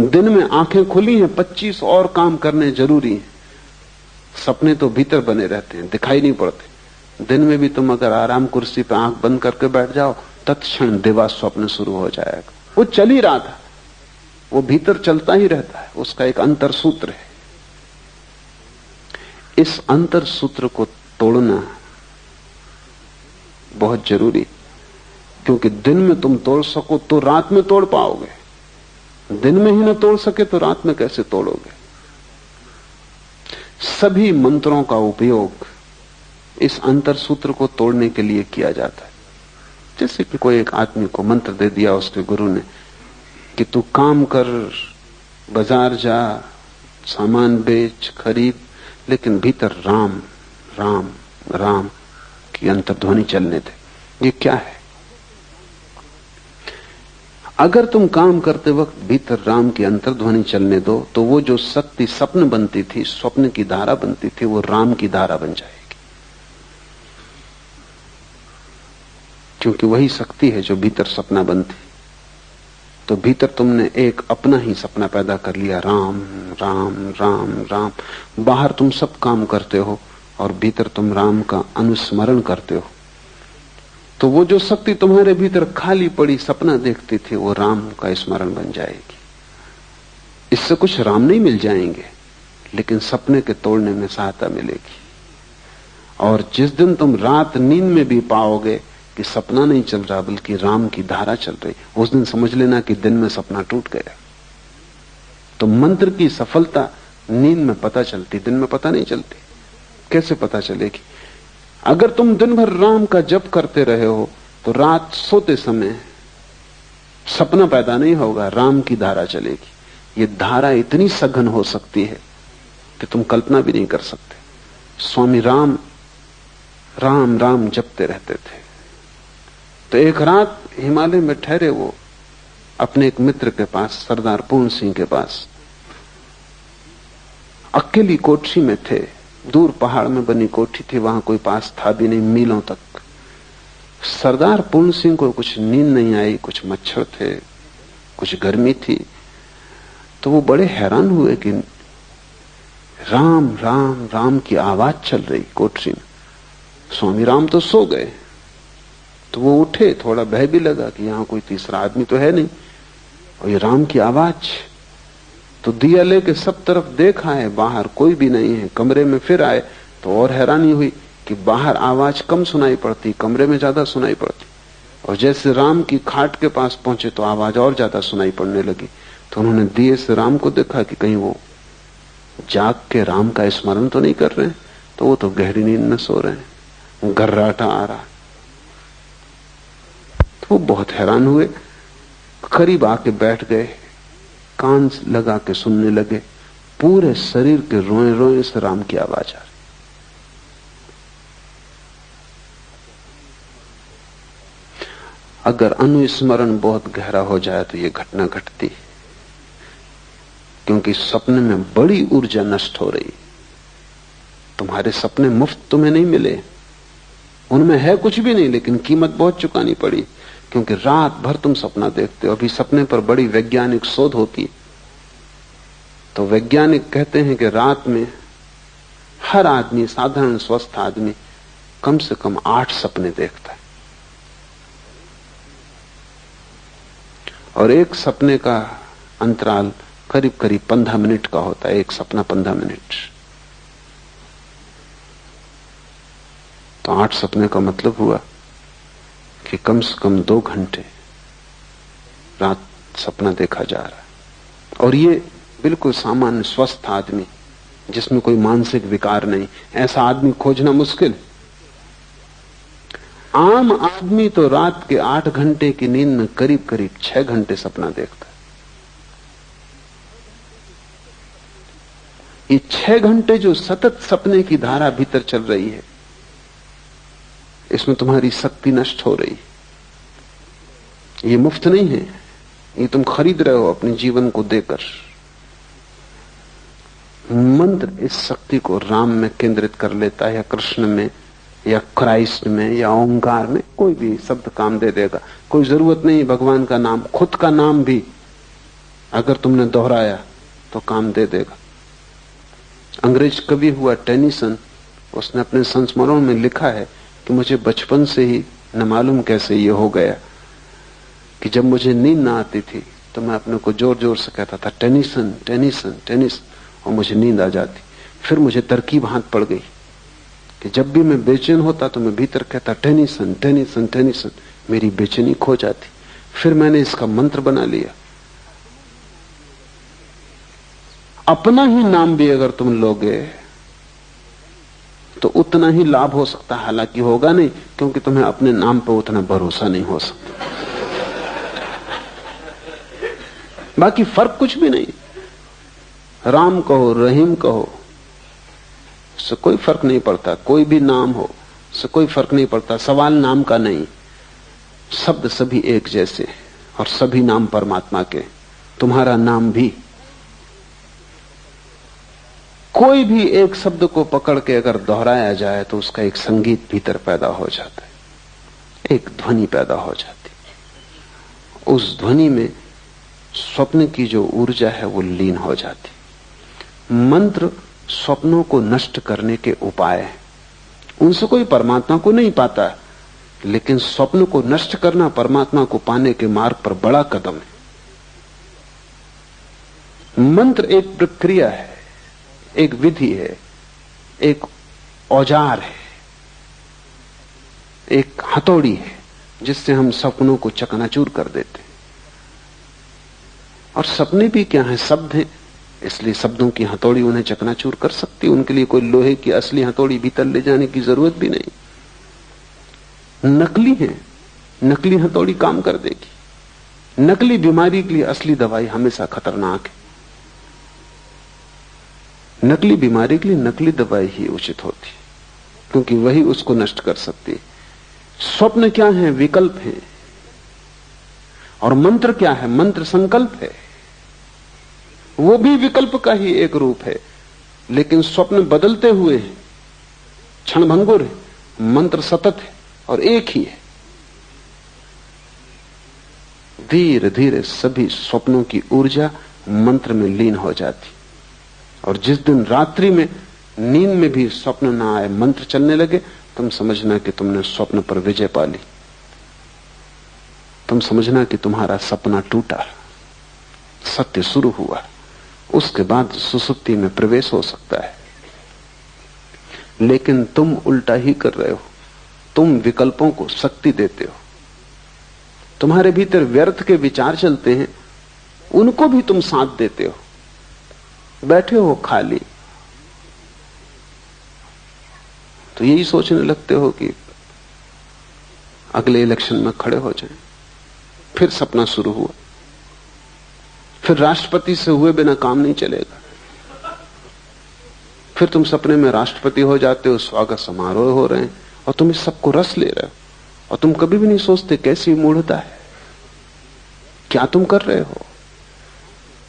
A: दिन में आंखें खुली हैं, 25 और काम करने जरूरी हैं। सपने तो भीतर बने रहते हैं, दिखाई नहीं पड़ते। दिन में भी तुम अगर आराम कुर्सी पर आंख बंद करके बैठ जाओ, तत्क्षण दिवा स्वप्न शुरू हो जाएगा। वो चल ही रहा था, वो भीतर चलता ही रहता है, उसका एक अंतर सूत्र है। इस अंतर सूत्र को तोड़ना बहुत जरूरी, क्योंकि दिन में तुम तोड़ सको तो रात में तोड़ पाओगे, दिन में ही न तोड़ सके तो रात में कैसे तोड़ोगे। सभी मंत्रों का उपयोग इस अंतर सूत्र को तोड़ने के लिए किया जाता है। जैसे कि कोई एक आदमी को मंत्र दे दिया उसके गुरु ने कि तू काम कर, बाजार जा, सामान बेच, खरीद, लेकिन भीतर राम राम राम की अंतर्ध्वनि चलने दे। ये क्या है? अगर तुम काम करते वक्त भीतर राम की अंतर्ध्वनि चलने दो तो वो जो शक्ति स्वप्न बनती थी, स्वप्न की धारा बनती थी, वो राम की धारा बन जाएगी, क्योंकि वही शक्ति है जो भीतर सपना बनती। तो भीतर तुमने एक अपना ही सपना पैदा कर लिया, राम राम राम राम। बाहर तुम सब काम करते हो और भीतर तुम राम का अनुस्मरण करते हो। तो वो जो शक्ति तुम्हारे भीतर खाली पड़ी सपना देखती थी, वो राम का स्मरण बन जाएगी। इससे कुछ राम नहीं मिल जाएंगे, लेकिन सपने के तोड़ने में सहायता मिलेगी। और जिस दिन तुम रात नींद में भी पाओगे कि सपना नहीं चल रहा बल्कि राम की धारा चल रही, उस दिन समझ लेना कि दिन में सपना टूट गया। तो मंत्र की सफलता नींद में पता चलती, दिन में पता नहीं चलती। कैसे पता चलेगी? अगर तुम दिन भर राम का जप करते रहे हो तो रात सोते समय सपना पैदा नहीं होगा, राम की धारा चलेगी। ये धारा इतनी सघन हो सकती है कि तुम कल्पना भी नहीं कर सकते। स्वामी राम राम राम जपते रहते थे। तो एक रात हिमालय में ठहरे वो अपने एक मित्र के पास, सरदार पूर्ण सिंह के पास, अकेली कोठरी में थे। दूर पहाड़ में बनी कोठी थी, वहां कोई पास था भी नहीं, मीलों तक। सरदार पूर्ण सिंह को कुछ नींद नहीं आई, कुछ मच्छर थे, कुछ गर्मी थी। तो वो बड़े हैरान हुए कि राम राम राम की आवाज चल रही कोठरी में। स्वामी राम तो सो गए। तो वो उठे, थोड़ा भय भी लगा कि यहां कोई तीसरा आदमी तो है नहीं और ये राम की आवाज। तो दिया लेके सब तरफ देखा है, बाहर कोई भी नहीं है। कमरे में फिर आए तो और हैरानी हुई कि बाहर आवाज कम सुनाई पड़ती, कमरे में ज्यादा सुनाई पड़ती। और जैसे राम की खाट के पास पहुंचे तो आवाज और ज्यादा सुनाई पड़ने लगी। तो उन्होंने दिए से राम को देखा कि कहीं वो जाग के राम का स्मरण तो नहीं कर रहे हैं। तो वो तो गहरी नींद में सो रहे हैं, गर्राटा आ रहा। तो वो बहुत हैरान हुए, करीब आके बैठ गए, कान लगा के सुनने लगे। पूरे शरीर के रोए रोए से राम की आवाज आ रही। अगर अनुस्मरण बहुत गहरा हो जाए तो यह घटना घटती, क्योंकि सपने में बड़ी ऊर्जा नष्ट हो रही। तुम्हारे सपने मुफ्त तुम्हें नहीं मिले, उनमें है कुछ भी नहीं, लेकिन कीमत बहुत चुकानी पड़ी, क्योंकि रात भर तुम सपना देखते हो। अभी सपने पर बड़ी वैज्ञानिक शोध होती है। तो वैज्ञानिक कहते हैं कि रात में हर आदमी, साधारण स्वस्थ आदमी, कम से कम 8 सपने देखता है। और एक सपने का अंतराल करीब करीब 15 मिनट का होता है। एक सपना 15 मिनट। तो 8 सपने का मतलब हुआ कि कम से कम 2 घंटे रात सपना देखा जा रहा है। और ये बिल्कुल सामान्य स्वस्थ आदमी जिसमें कोई मानसिक विकार नहीं, ऐसा आदमी खोजना मुश्किल। आम आदमी तो रात के 8 घंटे की नींद में करीब करीब 6 घंटे सपना देखता है। ये 6 घंटे जो सतत सपने की धारा भीतर चल रही है, इसमें तुम्हारी शक्ति नष्ट हो रही है। ये मुफ्त नहीं है, ये तुम खरीद रहे हो अपने जीवन को देकर। मंत्र इस शक्ति को राम में केंद्रित कर लेता है, या कृष्ण में, या क्राइस्ट में, या ओंकार में। कोई भी शब्द काम दे देगा। कोई जरूरत नहीं भगवान का नाम, खुद का नाम भी अगर तुमने दोहराया तो काम दे देगा। अंग्रेज कवि हुआ टेनिसन, उसने अपने संस्मरणों में लिखा है कि मुझे बचपन से ही न मालूम कैसे ये हो गया कि जब मुझे नींद ना आती थी तो मैं अपने को जोर जोर से कहता था टेनिसन टेनिसन टेनिसन, और मुझे नींद आ जाती। फिर मुझे तरकीब हाथ पड़ गई कि जब भी मैं बेचैन होता तो मैं भीतर कहता टेनिसन टेनिसन टेनिसन, मेरी बेचैनी खो जाती। फिर मैंने इसका मंत्र बना लिया। अपना ही नाम भी अगर तुम लोगे तो उतना ही लाभ हो सकता है, हालांकि होगा नहीं, क्योंकि तुम्हें अपने नाम पर उतना भरोसा नहीं हो सकता। बाकी फर्क कुछ भी नहीं। राम कहो, रहीम कहो, उससे कोई फर्क नहीं पड़ता। कोई भी नाम हो, उससे कोई फर्क नहीं पड़ता। सवाल नाम का नहीं, शब्द सभी एक जैसे और सभी नाम परमात्मा के। तुम्हारा नाम भी, कोई भी एक शब्द को पकड़ के अगर दोहराया जाए तो उसका एक संगीत भीतर पैदा हो जाता है, एक ध्वनि पैदा हो जाती। उस ध्वनि में स्वप्न की जो ऊर्जा है वो लीन हो जाती। मंत्र स्वप्नों को नष्ट करने के उपाय हैं। उनसे कोई परमात्मा को नहीं पाता, लेकिन स्वप्न को नष्ट करना परमात्मा को पाने के मार्ग पर बड़ा कदम है। मंत्र एक प्रक्रिया है, एक विधि है, एक औजार है, एक हथौड़ी है जिससे हम सपनों को चकनाचूर कर देते हैं। और सपने भी क्या है, शब्द हैं, इसलिए शब्दों की हथौड़ी उन्हें चकनाचूर कर सकती है। उनके लिए कोई लोहे की असली हथौड़ी भीतर ले जाने की जरूरत भी नहीं। नकली है, नकली हथौड़ी काम कर देगी। नकली बीमारी के लिए असली दवाई हमेशा खतरनाक है। नकली बीमारी के लिए नकली दवाई ही उचित होती, क्योंकि वही उसको नष्ट कर सकती है। स्वप्न क्या है, विकल्प है। और मंत्र क्या है, मंत्र संकल्प है। वो भी विकल्प का ही एक रूप है, लेकिन स्वप्न बदलते हुए हैं, क्षणभंगुर है। मंत्र सतत है और एक ही है। धीरे धीरे सभी स्वप्नों की ऊर्जा मंत्र में लीन हो जाती। और जिस दिन रात्रि में नींद में भी स्वप्न ना आए, मंत्र चलने लगे, तुम समझना कि तुमने स्वप्न पर विजय पा ली। तुम समझना कि तुम्हारा सपना टूटा, सत्य शुरू हुआ। उसके बाद सुसुप्ति में प्रवेश हो सकता है। लेकिन तुम उल्टा ही कर रहे हो। तुम विकल्पों को शक्ति देते हो। तुम्हारे भीतर व्यर्थ के विचार चलते हैं, उनको भी तुम साथ देते हो। बैठे हो खाली तो यही सोचने लगते हो कि अगले इलेक्शन में खड़े हो जाएं। फिर सपना शुरू हुआ। फिर राष्ट्रपति से हुए बिना काम नहीं चलेगा। फिर तुम सपने में राष्ट्रपति हो जाते हो, स्वागत समारोह हो रहे हैं और तुम इस सबको रस ले रहे हो। और तुम कभी भी नहीं सोचते कैसी मूढ़ता है, क्या तुम कर रहे हो।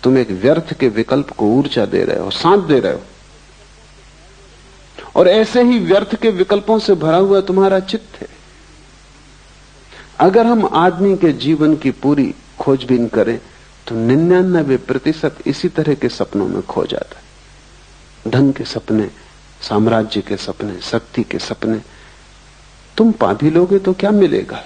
A: तुम एक व्यर्थ के विकल्प को ऊर्जा दे रहे हो, साथ दे रहे हो। और ऐसे ही व्यर्थ के विकल्पों से भरा हुआ तुम्हारा चित्त है। अगर हम आदमी के जीवन की पूरी खोजबीन करें तो 99% इसी तरह के सपनों में खो जाता है। धन के सपने, साम्राज्य के सपने, शक्ति के सपने। तुम पा भी लोगे तो क्या मिलेगा?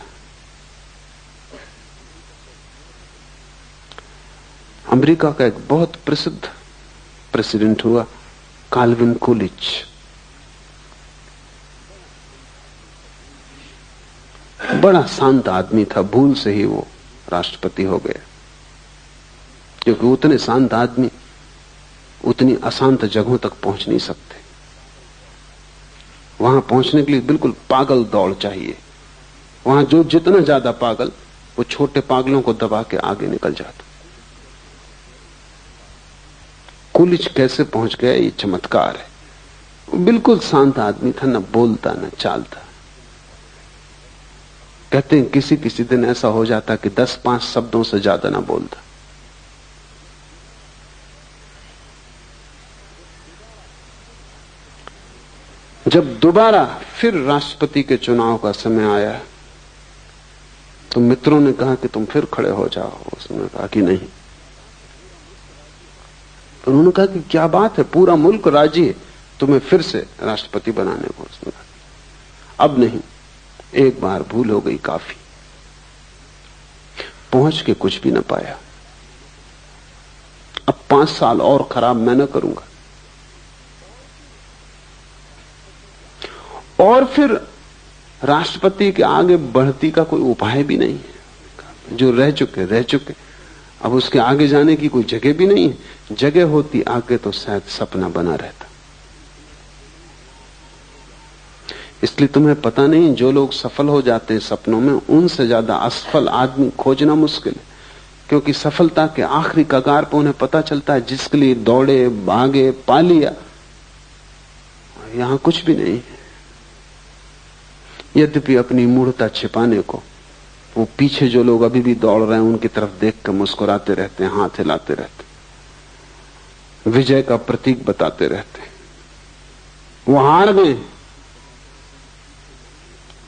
A: अमेरिका का एक बहुत प्रसिद्ध प्रेसिडेंट हुआ, काल्विन कूलिच। बड़ा शांत आदमी था, भूल से ही वो राष्ट्रपति हो गया, क्योंकि उतने शांत आदमी उतनी अशांत जगहों तक पहुंच नहीं सकते। वहां पहुंचने के लिए बिल्कुल पागल दौड़ चाहिए। वहां जो जितना ज्यादा पागल, वो छोटे पागलों को दबा के आगे निकल जाता। कूलिच कैसे पहुंच गया, ये चमत्कार है। वो बिल्कुल शांत आदमी था, न बोलता न चालता। कहते हैं किसी किसी दिन ऐसा हो जाता कि 10-5 शब्दों से ज्यादा ना बोलता। जब दोबारा फिर राष्ट्रपति के चुनाव का समय आया तो मित्रों ने कहा कि तुम फिर खड़े हो जाओ। उसने कहा कि नहीं। तो उन्होंने कहा कि क्या बात है, पूरा मुल्क राजी है तुम्हें फिर से राष्ट्रपति बनाने को। उसने कहा अब नहीं, एक बार भूल हो गई, काफी। पहुंच के कुछ भी ना पाया। अब 5 साल और खराब मैं न करूंगा। और फिर राष्ट्रपति के आगे बढ़ती का कोई उपाय भी नहीं है। जो रह चुके। अब उसके आगे जाने की कोई जगह भी नहीं है। जगह होती आगे तो शायद सपना बना रहता। इसलिए तुम्हें पता नहीं, जो लोग सफल हो जाते हैं सपनों में, उनसे ज्यादा असफल आदमी खोजना मुश्किल है। क्योंकि सफलता के आखिरी कगार पर उन्हें पता चलता है जिसके लिए दौड़े, भागे, पा लिया, यहां कुछ भी नहीं है। यद्यपि अपनी मूढ़ता छिपाने को वो पीछे जो लोग अभी भी दौड़ रहे हैं उनकी तरफ देख कर मुस्कुराते रहते हैं, हाथ हिलाते रहते हैं, विजय का प्रतीक बताते रहते हैं। वो हार गए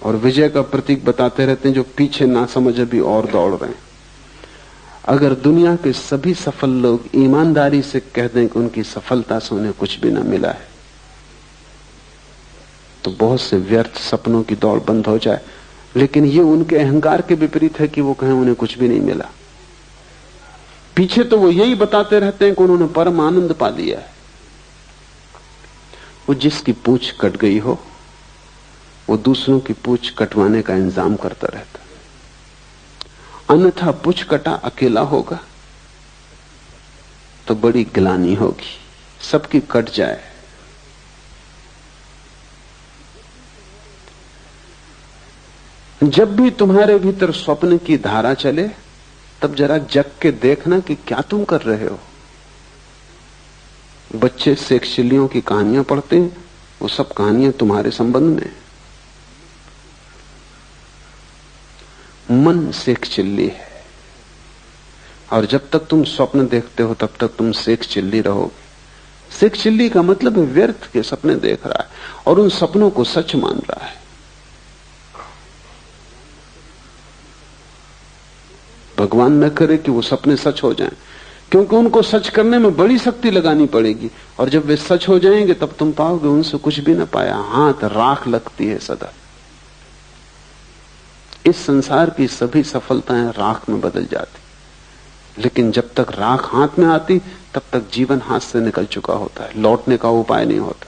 A: और विजय का प्रतीक बताते रहते हैं जो पीछे ना समझ अभी और दौड़ रहे हैं। अगर दुनिया के सभी सफल लोग ईमानदारी से कह दें कि उनकी सफलता से उन्हें कुछ भी ना मिला है, तो बहुत से व्यर्थ सपनों की दौड़ बंद हो जाए। लेकिन ये उनके अहंकार के विपरीत है कि वो कहें उन्हें कुछ भी नहीं मिला। पीछे तो वो यही बताते रहते हैं कि उन्होंने परम आनंद पा लिया है। वो जिसकी पूंछ कट गई हो, वो दूसरों की पूंछ कटवाने का इंतजाम करता रहता। अन्यथा पूंछ कटा अकेला होगा तो बड़ी गिलानी होगी। सबकी कट जाए। जब भी तुम्हारे भीतर स्वप्न की धारा चले, तब जरा जग के देखना कि क्या तुम कर रहे हो। बच्चे शेक्सपियर की कहानियां पढ़ते हैं, वो सब कहानियां तुम्हारे संबंध में। मन शेक्सपियर है, और जब तक तुम स्वप्न देखते हो तब तक तुम शेक्सपियर रहोगे। शेक्सपियर का मतलब है व्यर्थ के सपने देख रहा है और उन सपनों को सच मान रहा है। भगवान न करे कि वो सपने सच हो जाएं, क्योंकि उनको सच करने में बड़ी शक्ति लगानी पड़ेगी। और जब वे सच हो जाएंगे तब तुम पाओगे उनसे कुछ भी ना पाया। हाथ राख लगती है सदा। इस संसार की सभी सफलताएं राख में बदल जाती, लेकिन जब तक राख हाथ में आती तब तक जीवन हाथ से निकल चुका होता है, लौटने का उपाय नहीं होता।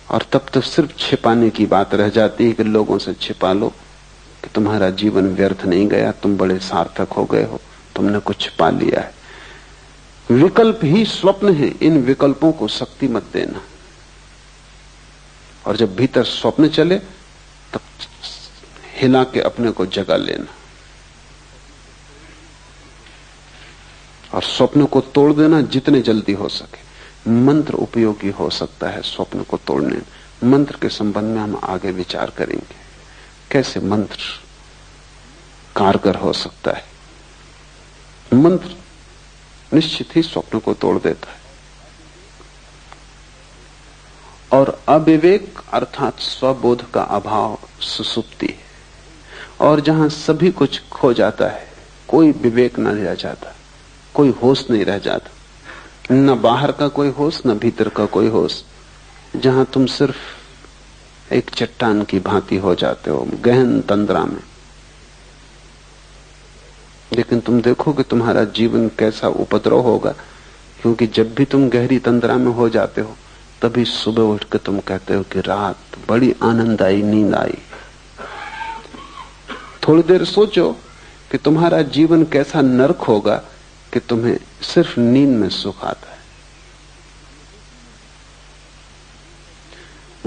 A: और तब तो सिर्फ छिपाने की बात रह जाती है कि लोगों से छिपा लो कि तुम्हारा जीवन व्यर्थ नहीं गया, तुम बड़े सार्थक हो गए हो, तुमने कुछ पा लिया है। विकल्प ही स्वप्न है, इन विकल्पों को शक्ति मत देना। और जब भीतर स्वप्न चले तब हिला के अपने को जगा लेना और स्वप्न को तोड़ देना जितने जल्दी हो सके। मंत्र उपयोगी हो सकता है स्वप्न को तोड़ने में। मंत्र के संबंध में हम आगे विचार करेंगे, कैसे मंत्र कारगर हो सकता है। मंत्र निश्चित ही स्वप्न को तोड़ देता है। और अविवेक अर्थात स्वबोध का अभाव सुसुप्ति है। और जहां सभी कुछ खो जाता है, कोई विवेक न रह जाता, कोई होश नहीं रह जाता, न बाहर का कोई होश न भीतर का कोई होश, जहां तुम सिर्फ एक चट्टान की भांति हो जाते हो गहन तंद्रा में। लेकिन तुम देखो कि तुम्हारा जीवन कैसा उपद्रव होगा, क्योंकि जब भी तुम गहरी तंद्रा में हो जाते हो तभी सुबह उठ के तुम कहते हो कि रात बड़ी आनंददायी नींद आई। थोड़ी देर सोचो कि तुम्हारा जीवन कैसा नरक होगा कि तुम्हें सिर्फ नींद में सुख आता है।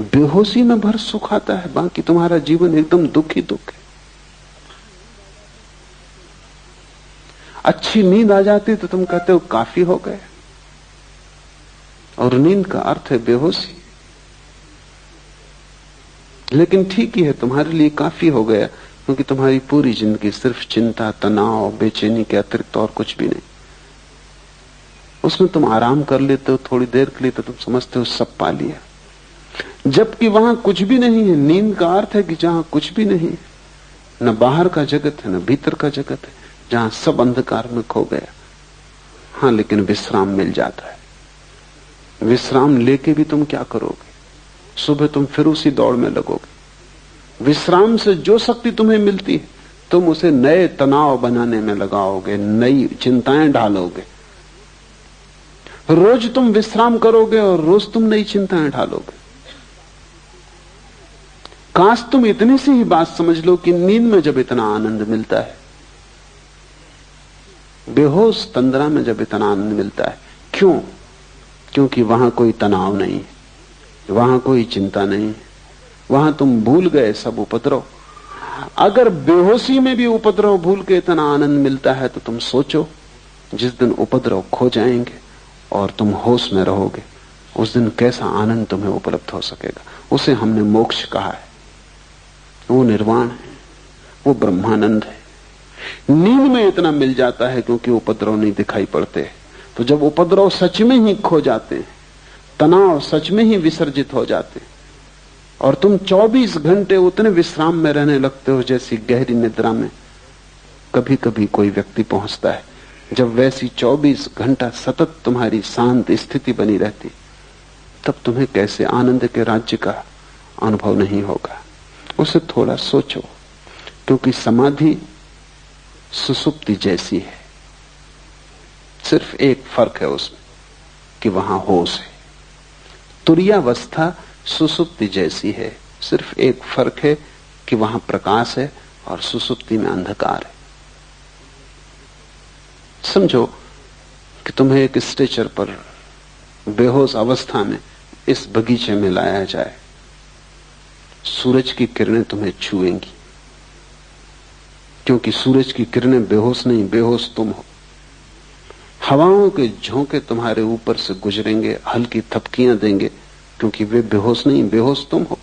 A: बेहोशी में भर सुख आता है, बाकी तुम्हारा जीवन एकदम दुख ही दुख है। अच्छी नींद आ जाती तो तुम कहते हो काफी हो गए, और नींद का अर्थ है बेहोशी। लेकिन ठीक ही है, तुम्हारे लिए काफी हो गया, क्योंकि तुम्हारी पूरी जिंदगी सिर्फ चिंता, तनाव, बेचैनी के अतिरिक्त और कुछ भी नहीं। उसमें तुम आराम कर लेते हो थोड़ी देर के लिए तो तुम समझते हो सब पा लिया, जबकि वहां कुछ भी नहीं है। नींद का अर्थ है कि जहां कुछ भी नहीं है, न बाहर का जगत है न भीतर का जगत है, जहां सब अंधकार में खो गया। हाँ, लेकिन विश्राम मिल जाता है। विश्राम लेके भी तुम क्या करोगे? सुबह तुम फिर उसी दौड़ में लगोगे। विश्राम से जो शक्ति तुम्हें मिलती है तुम उसे नए तनाव बनाने में लगाओगे, नई चिंताएं डालोगे। रोज तुम विश्राम करोगे और रोज तुम नई चिंताएं डालोगे। काश तुम इतनी सी ही बात समझ लो कि नींद में जब इतना आनंद मिलता है, बेहोश तंद्रा में जब इतना आनंद मिलता है, क्यों? क्योंकि वहां कोई तनाव नहीं है, वहां कोई चिंता नहीं है, वहां तुम भूल गए सब उपद्रव। अगर बेहोशी में भी उपद्रव भूल के इतना आनंद मिलता है तो तुम सोचो, जिस दिन उपद्रव खो जाएंगे और तुम होश में रहोगे, उस दिन कैसा आनंद तुम्हें उपलब्ध हो सकेगा। उसे हमने मोक्ष कहा है, वो निर्वाण है, वो ब्रह्मानंद है। नींद में इतना मिल जाता है क्योंकि उपद्रव नहीं दिखाई पड़ते। तो जब उपद्रव सच में ही खो जाते हैं, तनाव सच में ही विसर्जित हो जाते, और तुम 24 घंटे उतने विश्राम में रहने लगते हो जैसी गहरी निद्रा में कभी कभी कोई व्यक्ति पहुंचता है, जब वैसी 24 घंटा सतत तुम्हारी शांत स्थिति बनी रहती, तब तुम्हें कैसे आनंद के राज्य का अनुभव नहीं होगा। उसे थोड़ा सोचो, क्योंकि समाधि सुसुप्ति जैसी है, सिर्फ एक फर्क है उसमें कि वहां होश है। तुरीयावस्था सुसुप्ति जैसी है, सिर्फ एक फर्क है कि वहां प्रकाश है और सुसुप्ति में अंधकार है। समझो कि तुम्हें एक स्ट्रेचर पर बेहोश अवस्था में इस बगीचे में लाया जाए, सूरज की किरणें तुम्हें छुएंगी, क्योंकि सूरज की किरणें बेहोश नहीं, बेहोश तुम हो। हवाओं के झोंके तुम्हारे ऊपर से गुजरेंगे, हल्की थपकियां देंगे, क्योंकि वे बेहोश नहीं, बेहोश तुम हो।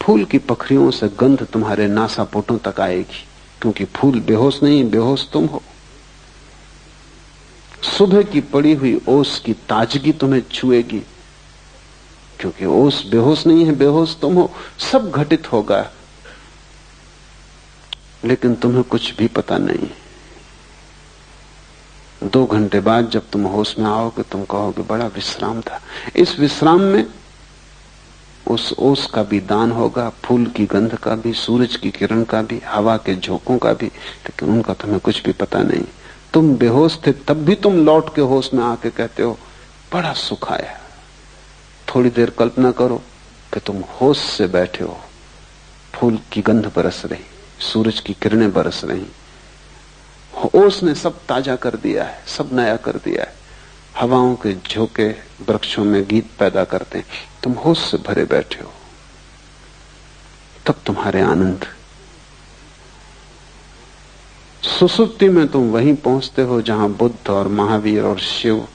A: फूल की पखरियों से गंध तुम्हारे नासापुटों तक आएगी, क्योंकि फूल बेहोश नहीं, बेहोश तुम हो। सुबह की पड़ी हुई ओस की ताजगी तुम्हें छुएगी, क्योंकि ओस बेहोश नहीं है, बेहोश तुम हो। सब घटित होगा, लेकिन तुम्हें कुछ भी पता नहीं। 2 घंटे बाद जब तुम होश में आओगे, तुम कहोगे बड़ा विश्राम था। इस विश्राम में उस ओस का भी दान होगा, फूल की गंध का भी, सूरज की किरण का भी, हवा के झोंकों का भी, लेकिन उनका तुम्हें कुछ भी पता नहीं। तुम बेहोश थे, तब भी तुम लौट के होश में आके कहते हो बड़ा सुख आया। थोड़ी देर कल्पना करो कि तुम होश से बैठे हो, फूल की गंध बरस रही, सूरज की किरणें बरस रही, ओस ने सब ताजा कर दिया है, सब नया कर दिया है। हवाओं के झोंके वृक्षों में गीत पैदा करते हैं, तुम होश से भरे बैठे हो। तब तुम्हारे आनंद। सुसुप्ति में तुम वहीं पहुंचते हो जहां बुद्ध और महावीर और शिव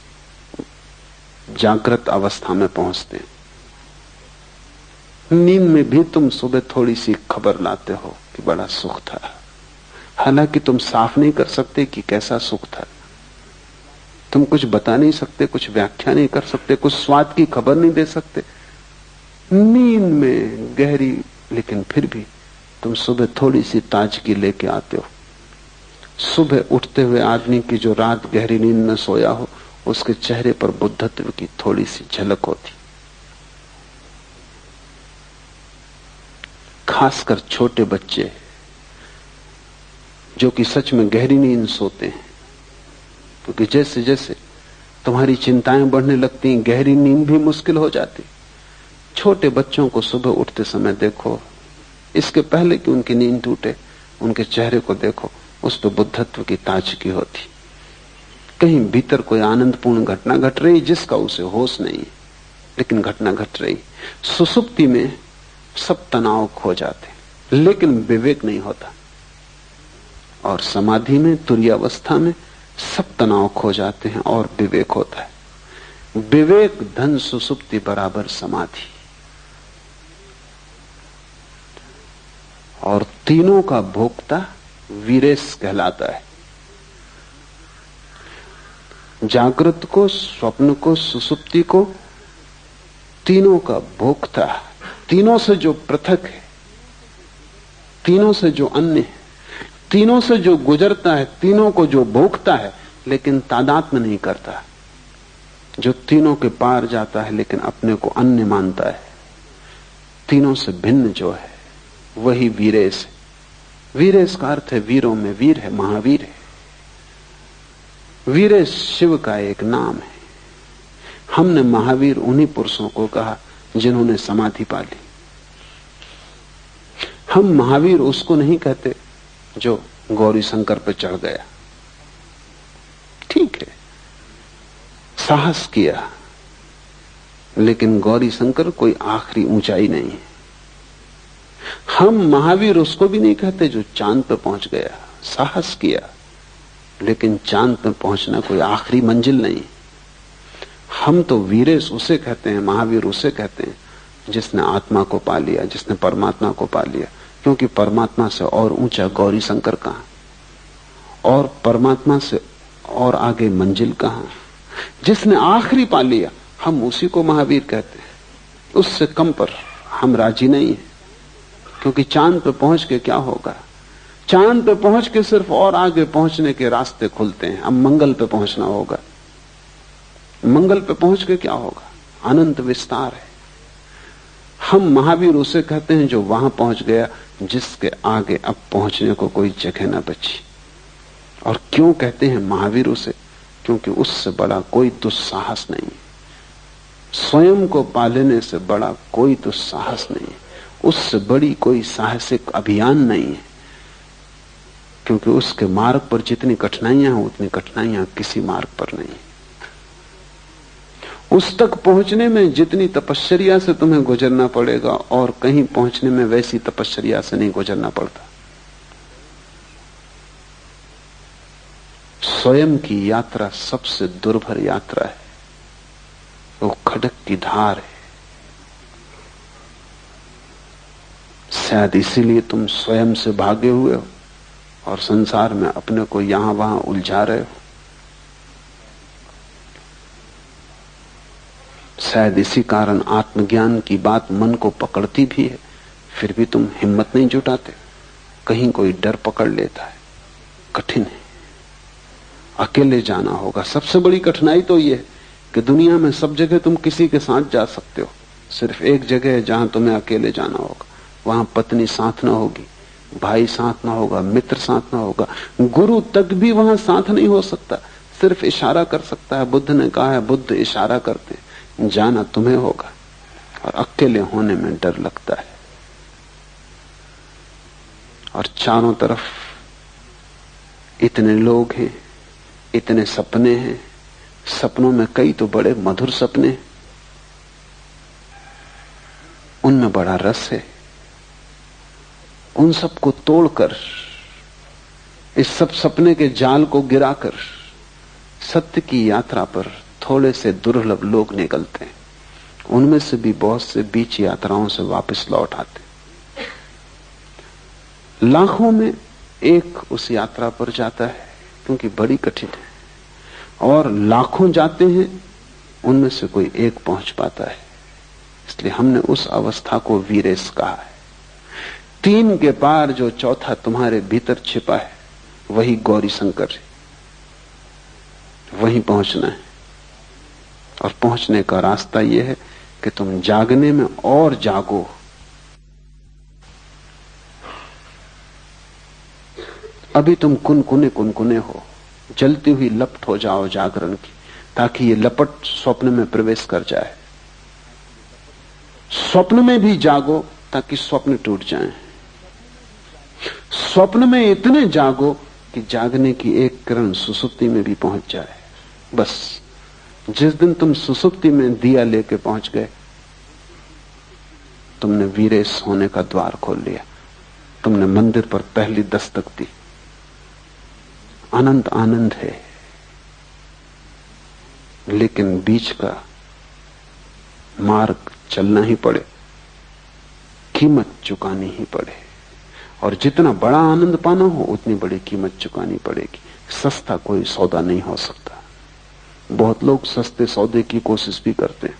A: जागृत अवस्था में पहुंचते हैं। नींद में भी तुम सुबह थोड़ी सी खबर लाते हो कि बड़ा सुख था, हालांकि तुम साफ नहीं कर सकते कि कैसा सुख था। तुम कुछ बता नहीं सकते, कुछ व्याख्या नहीं कर सकते, कुछ स्वाद की खबर नहीं दे सकते। नींद में गहरी, लेकिन फिर भी तुम सुबह थोड़ी सी ताजगी लेके आते हो। सुबह उठते हुए आदमी की जो रात गहरी नींद में सोया हो, उसके चेहरे पर बुद्धत्व की थोड़ी सी झलक होती। खासकर छोटे बच्चे जो कि सच में गहरी नींद सोते हैं, क्योंकि जैसे जैसे तुम्हारी चिंताएं बढ़ने लगती, गहरी नींद भी मुश्किल हो जाती। छोटे बच्चों को सुबह उठते समय देखो, इसके पहले कि उनकी नींद टूटे, उनके चेहरे को देखो, उस पर बुद्धत्व की ताजगी होती। कहीं भीतर कोई आनंदपूर्ण घटना घट रही जिसका उसे होश नहीं, लेकिन घटना घट रही। सुसुप्ति में सब तनाव खो जाते, लेकिन विवेक नहीं होता। और समाधि में, तुरीयावस्था में सब तनाव खो जाते हैं और विवेक होता है। विवेक धन सुसुप्ति बराबर समाधि। और तीनों का भोक्ता वीरेश कहलाता है। जागृत को, स्वप्न को, सुसुप्ति को, तीनों का भोक्ता, तीनों से जो पृथक है, तीनों से जो अन्य है, तीनों से जो गुजरता है, तीनों को जो भोगता है लेकिन तादात्म्य नहीं करता, जो तीनों के पार जाता है लेकिन अपने को अन्य मानता है, तीनों से भिन्न जो है वही वीरेश है। वीरेश का अर्थ है वीरों में वीर है, महावीर है। वीरेश शिव का एक नाम है। हमने महावीर उन्हीं पुरुषों को कहा जिन्होंने समाधि पा ली। हम महावीर उसको नहीं कहते जो गौरी शंकर पर चढ़ गया। ठीक है, साहस किया, लेकिन गौरी शंकर कोई आखिरी ऊंचाई नहीं है। हम महावीर उसको भी नहीं कहते जो चांद पर पहुंच गया। साहस किया, लेकिन चांद पर पहुंचना कोई आखिरी मंजिल नहीं। हम तो वीरेश उसे कहते हैं, महावीर उसे कहते हैं जिसने आत्मा को पा लिया, जिसने परमात्मा को पा लिया। क्योंकि परमात्मा से और ऊंचा गौरी शंकर कहां, और परमात्मा से और आगे मंजिल कहां। जिसने आखिरी पा लिया, हम उसी को महावीर कहते हैं। उससे कम पर हम राजी नहीं है, क्योंकि चांद पे पहुंच के क्या होगा। चांद पे पहुंच के सिर्फ और आगे पहुंचने के रास्ते खुलते हैं। अब मंगल पे पहुंचना होगा। मंगल पे पहुंच के क्या होगा, अनंत विस्तार है। हम महावीर उसे कहते हैं जो वहां पहुंच गया जिसके आगे अब पहुंचने को कोई जगह न बची। और क्यों कहते हैं महावीर उसे? क्योंकि उससे बड़ा कोई दुस्साहस नहीं है। स्वयं को पा लेने से बड़ा कोई दुस्साहस नहीं है। उससे बड़ी कोई साहसिक अभियान नहीं है। क्योंकि उसके मार्ग पर जितनी कठिनाइयां हैं उतनी कठिनाइयां किसी मार्ग पर नहीं। उस तक पहुंचने में जितनी तपश्चर्या से तुम्हें गुजरना पड़ेगा और कहीं पहुंचने में वैसी तपश्चर्या से नहीं गुजरना पड़ता। स्वयं की यात्रा सबसे दुर्भर यात्रा है। वो खडक की धार है। शायद इसीलिए तुम स्वयं से भागे हुए हो और संसार में अपने को यहां वहां उलझा रहे हो। शायद इसी कारण आत्मज्ञान की बात मन को पकड़ती भी है, फिर भी तुम हिम्मत नहीं जुटाते। कहीं कोई डर पकड़ लेता है। कठिन है, अकेले जाना होगा। सबसे बड़ी कठिनाई तो यह है कि दुनिया में सब जगह तुम किसी के साथ जा सकते हो, सिर्फ एक जगह है जहां तुम्हें अकेले जाना होगा। वहां पत्नी साथ ना होगी, भाई साथ ना होगा, मित्र साथ ना होगा, गुरु तक भी वहां साथ नहीं हो सकता, सिर्फ इशारा कर सकता है। बुद्ध ने कहा है, बुद्ध इशारा करते, जाना तुम्हें होगा। और अकेले होने में डर लगता है। और चारों तरफ इतने लोग हैं, इतने सपने हैं, सपनों में कई तो बड़े मधुर सपने, उनमें बड़ा रस है। उन सबको तोड़कर, इस सब सपने के जाल को गिराकर सत्य की यात्रा पर थोड़े से दुर्लभ लोग निकलते हैं। उनमें से भी बहुत से बीच यात्राओं से वापस लौट आते। लाखों में एक उस यात्रा पर जाता है, क्योंकि बड़ी कठिन है। और लाखों जाते हैं, उनमें से कोई एक पहुंच पाता है। इसलिए हमने उस अवस्था को वीरेश कहा है। तीन के पार जो चौथा तुम्हारे भीतर छिपा है वही गौरी शंकर है। वहीं पहुंचना है। और पहुंचने का रास्ता यह है कि तुम जागने में और जागो। अभी तुम कुनकुने हो, जलती हुई लपट हो जाओ जागरण की, ताकि ये लपट स्वप्न में प्रवेश कर जाए। स्वप्न में भी जागो ताकि स्वप्न टूट जाएं। स्वप्न में इतने जागो कि जागने की एक किरण सुसुप्ति में भी पहुंच जाए। बस जिस दिन तुम सुसुप्ति में दिया लेके पहुंच गए, तुमने वीरेश होने का द्वार खोल लिया। तुमने मंदिर पर पहली दस्तक दी। अनंत आनंद है, लेकिन बीच का मार्ग चलना ही पड़े, कीमत चुकानी ही पड़े। और जितना बड़ा आनंद पाना हो उतनी बड़ी कीमत चुकानी पड़ेगी। सस्ता कोई सौदा नहीं हो सकता। बहुत लोग सस्ते सौदे की कोशिश भी करते हैं।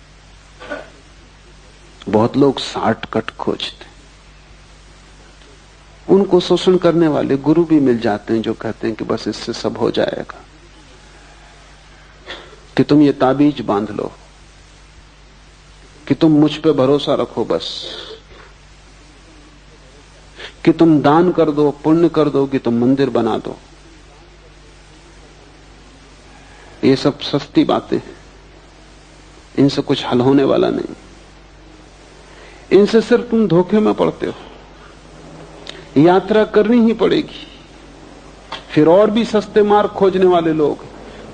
A: बहुत लोग शॉर्टकट खोजते हैं। उनको शोषण करने वाले गुरु भी मिल जाते हैं जो कहते हैं कि बस इससे सब हो जाएगा, कि तुम ये ताबीज बांध लो, कि तुम मुझ पे भरोसा रखो, बस कि तुम दान कर दो, पुण्य कर दो, कि तुम मंदिर बना दो। ये सब सस्ती बातें हैं। इनसे कुछ हल होने वाला नहीं। इनसे सिर्फ तुम धोखे में पड़ते हो। यात्रा करनी ही पड़ेगी। फिर और भी सस्ते मार्ग खोजने वाले लोग।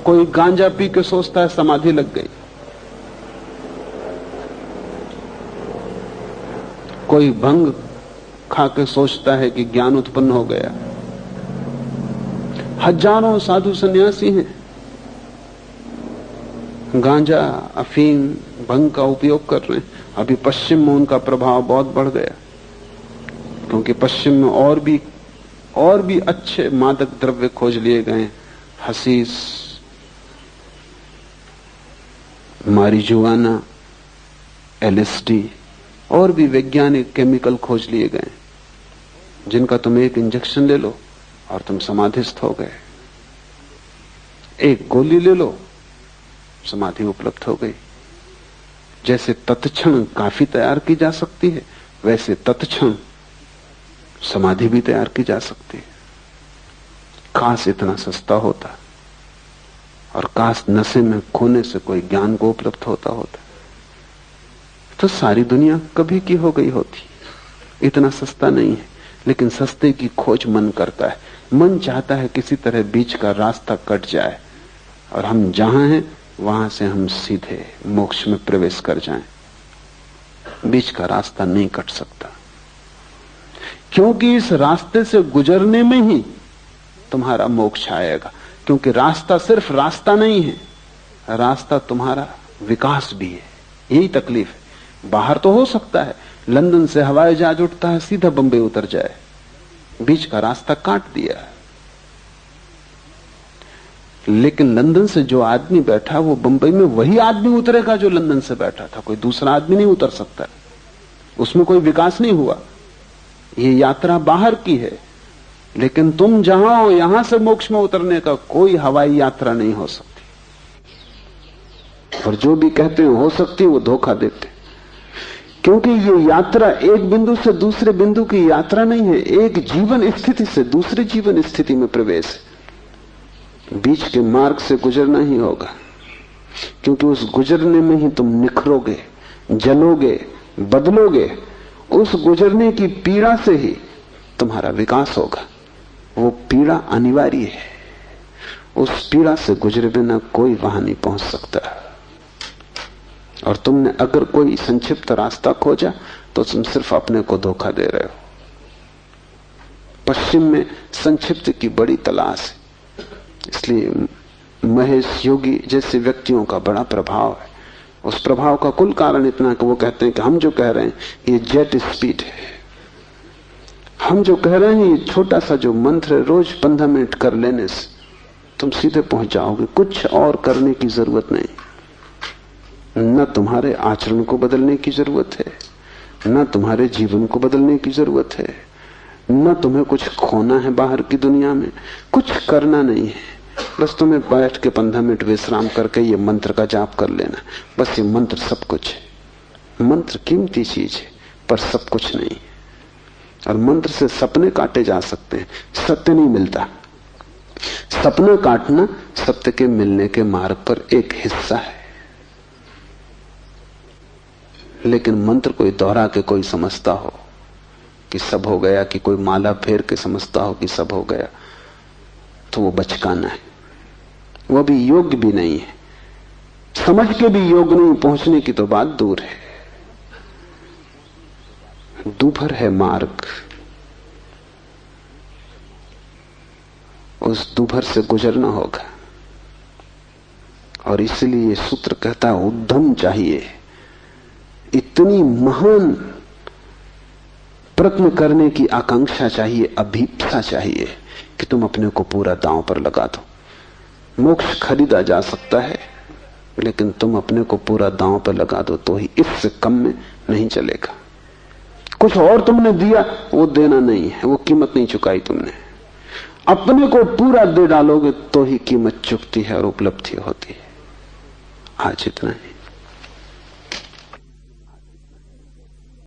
A: कोई गांजा पी के सोचता है समाधि लग गई, कोई भंग खा के सोचता है कि ज्ञान उत्पन्न हो गया। हजारों साधु सन्यासी हैं, गांजा, अफीम, भंग का उपयोग कर रहे हैं। अभी पश्चिम में उनका प्रभाव बहुत बढ़ गया, क्योंकि पश्चिम में और भी अच्छे मादक द्रव्य खोज लिए गए। हसीस, मारिजुआना, एलएसडी और भी वैज्ञानिक केमिकल खोज लिए गए, जिनका तुम एक इंजेक्शन ले लो और तुम समाधिस्थ हो गए। एक गोली ले लो, समाधि उपलब्ध हो गई। जैसे तत्क्षण काफी तैयार की जा सकती है, वैसे तत्क्षण समाधि भी तैयार की जा सकती है। काश इतना सस्ता होता, और काश नशे में खोने से कोई ज्ञान को उपलब्ध होता, तो सारी दुनिया कभी की हो गई होती। इतना सस्ता नहीं है, लेकिन सस्ते की खोज मन करता है। मन चाहता है किसी तरह बीच का रास्ता कट जाए और हम जहां हैं वहां से हम सीधे मोक्ष में प्रवेश कर जाएं। बीच का रास्ता नहीं कट सकता, क्योंकि इस रास्ते से गुजरने में ही तुम्हारा मोक्ष आएगा। क्योंकि रास्ता सिर्फ रास्ता नहीं है, रास्ता तुम्हारा विकास भी है। यही तकलीफ है। बाहर तो हो सकता है लंदन से हवाई जहाज उठता है, सीधा बंबई उतर जाए, बीच का रास्ता काट दिया। लेकिन लंदन से जो आदमी बैठा वो बंबई में वही आदमी उतरेगा जो लंदन से बैठा था। कोई दूसरा आदमी नहीं उतर सकता। उसमें कोई विकास नहीं हुआ। ये यात्रा बाहर की है, लेकिन तुम जहां हो यहां से मोक्ष में उतरने का कोई हवाई यात्रा नहीं हो सकती। और जो भी कहते हैं हो सकती है, वो धोखा देते, क्योंकि ये यात्रा एक बिंदु से दूसरे बिंदु की यात्रा नहीं है, एक जीवन स्थिति से दूसरे जीवन स्थिति में प्रवेश है। बीच के मार्ग से गुजरना ही होगा, क्योंकि उस गुजरने में ही तुम निखरोगे, जलोगे, बदलोगे। उस गुजरने की पीड़ा से ही तुम्हारा विकास होगा। वो पीड़ा अनिवार्य है। उस पीड़ा से गुजरे बिना कोई वहां नहीं पहुंच सकता। और तुमने अगर कोई संक्षिप्त रास्ता खोजा तो तुम सिर्फ अपने को धोखा दे रहे हो। पश्चिम में संक्षिप्त की बड़ी तलाश है, इसलिए महेश योगी जैसे व्यक्तियों का बड़ा प्रभाव है। उस प्रभाव का कुल कारण इतना कि वो कहते हैं कि हम जो कह रहे हैं ये जेट स्पीड है। हम जो कह रहे हैं ये छोटा सा जो मंत्र है, रोज 15 मिनट कर लेने से तुम सीधे पहुंच जाओगे। कुछ और करने की जरूरत नहीं। न तुम्हारे आचरण को बदलने की जरूरत है, न तुम्हारे जीवन को बदलने की जरूरत है, न तुम्हें कुछ खोना है बाहर की दुनिया में, कुछ करना नहीं है। बस तुम्हें बैठ के 15 मिनट विश्राम करके ये मंत्र का जाप कर लेना। बस ये मंत्र सब कुछ है। मंत्र कीमती चीज है पर सब कुछ नहीं है। और मंत्र से सपने काटे जा सकते हैं, सत्य नहीं मिलता। सपना काटना सत्य के मिलने के मार्ग पर एक हिस्सा है। लेकिन मंत्र कोई दोहरा के कोई समझता हो कि सब हो गया, कि कोई माला फेर के समझता हो कि सब हो गया, तो वो बचकाना है। वो भी योग्य भी नहीं है, समझ के भी योग्य नहीं, पहुंचने की तो बात दूर है। दूभर है मार्ग, उस दूभर से गुजरना होगा। और इसलिए सूत्र कहता है उद्यम चाहिए, इतनी महान प्रयत्न करने की आकांक्षा चाहिए, अभीप्सा चाहिए कि तुम अपने को पूरा दांव पर लगा दो। मोक्ष खरीदा जा सकता है, लेकिन तुम अपने को पूरा दांव पर लगा दो तो ही, इससे कम में नहीं चलेगा। कुछ और तुमने दिया वो देना नहीं है, वो कीमत नहीं चुकाई तुमने। अपने को पूरा दे डालोगे तो ही कीमत चुकती है और उपलब्धि होती है। आज इतना ही।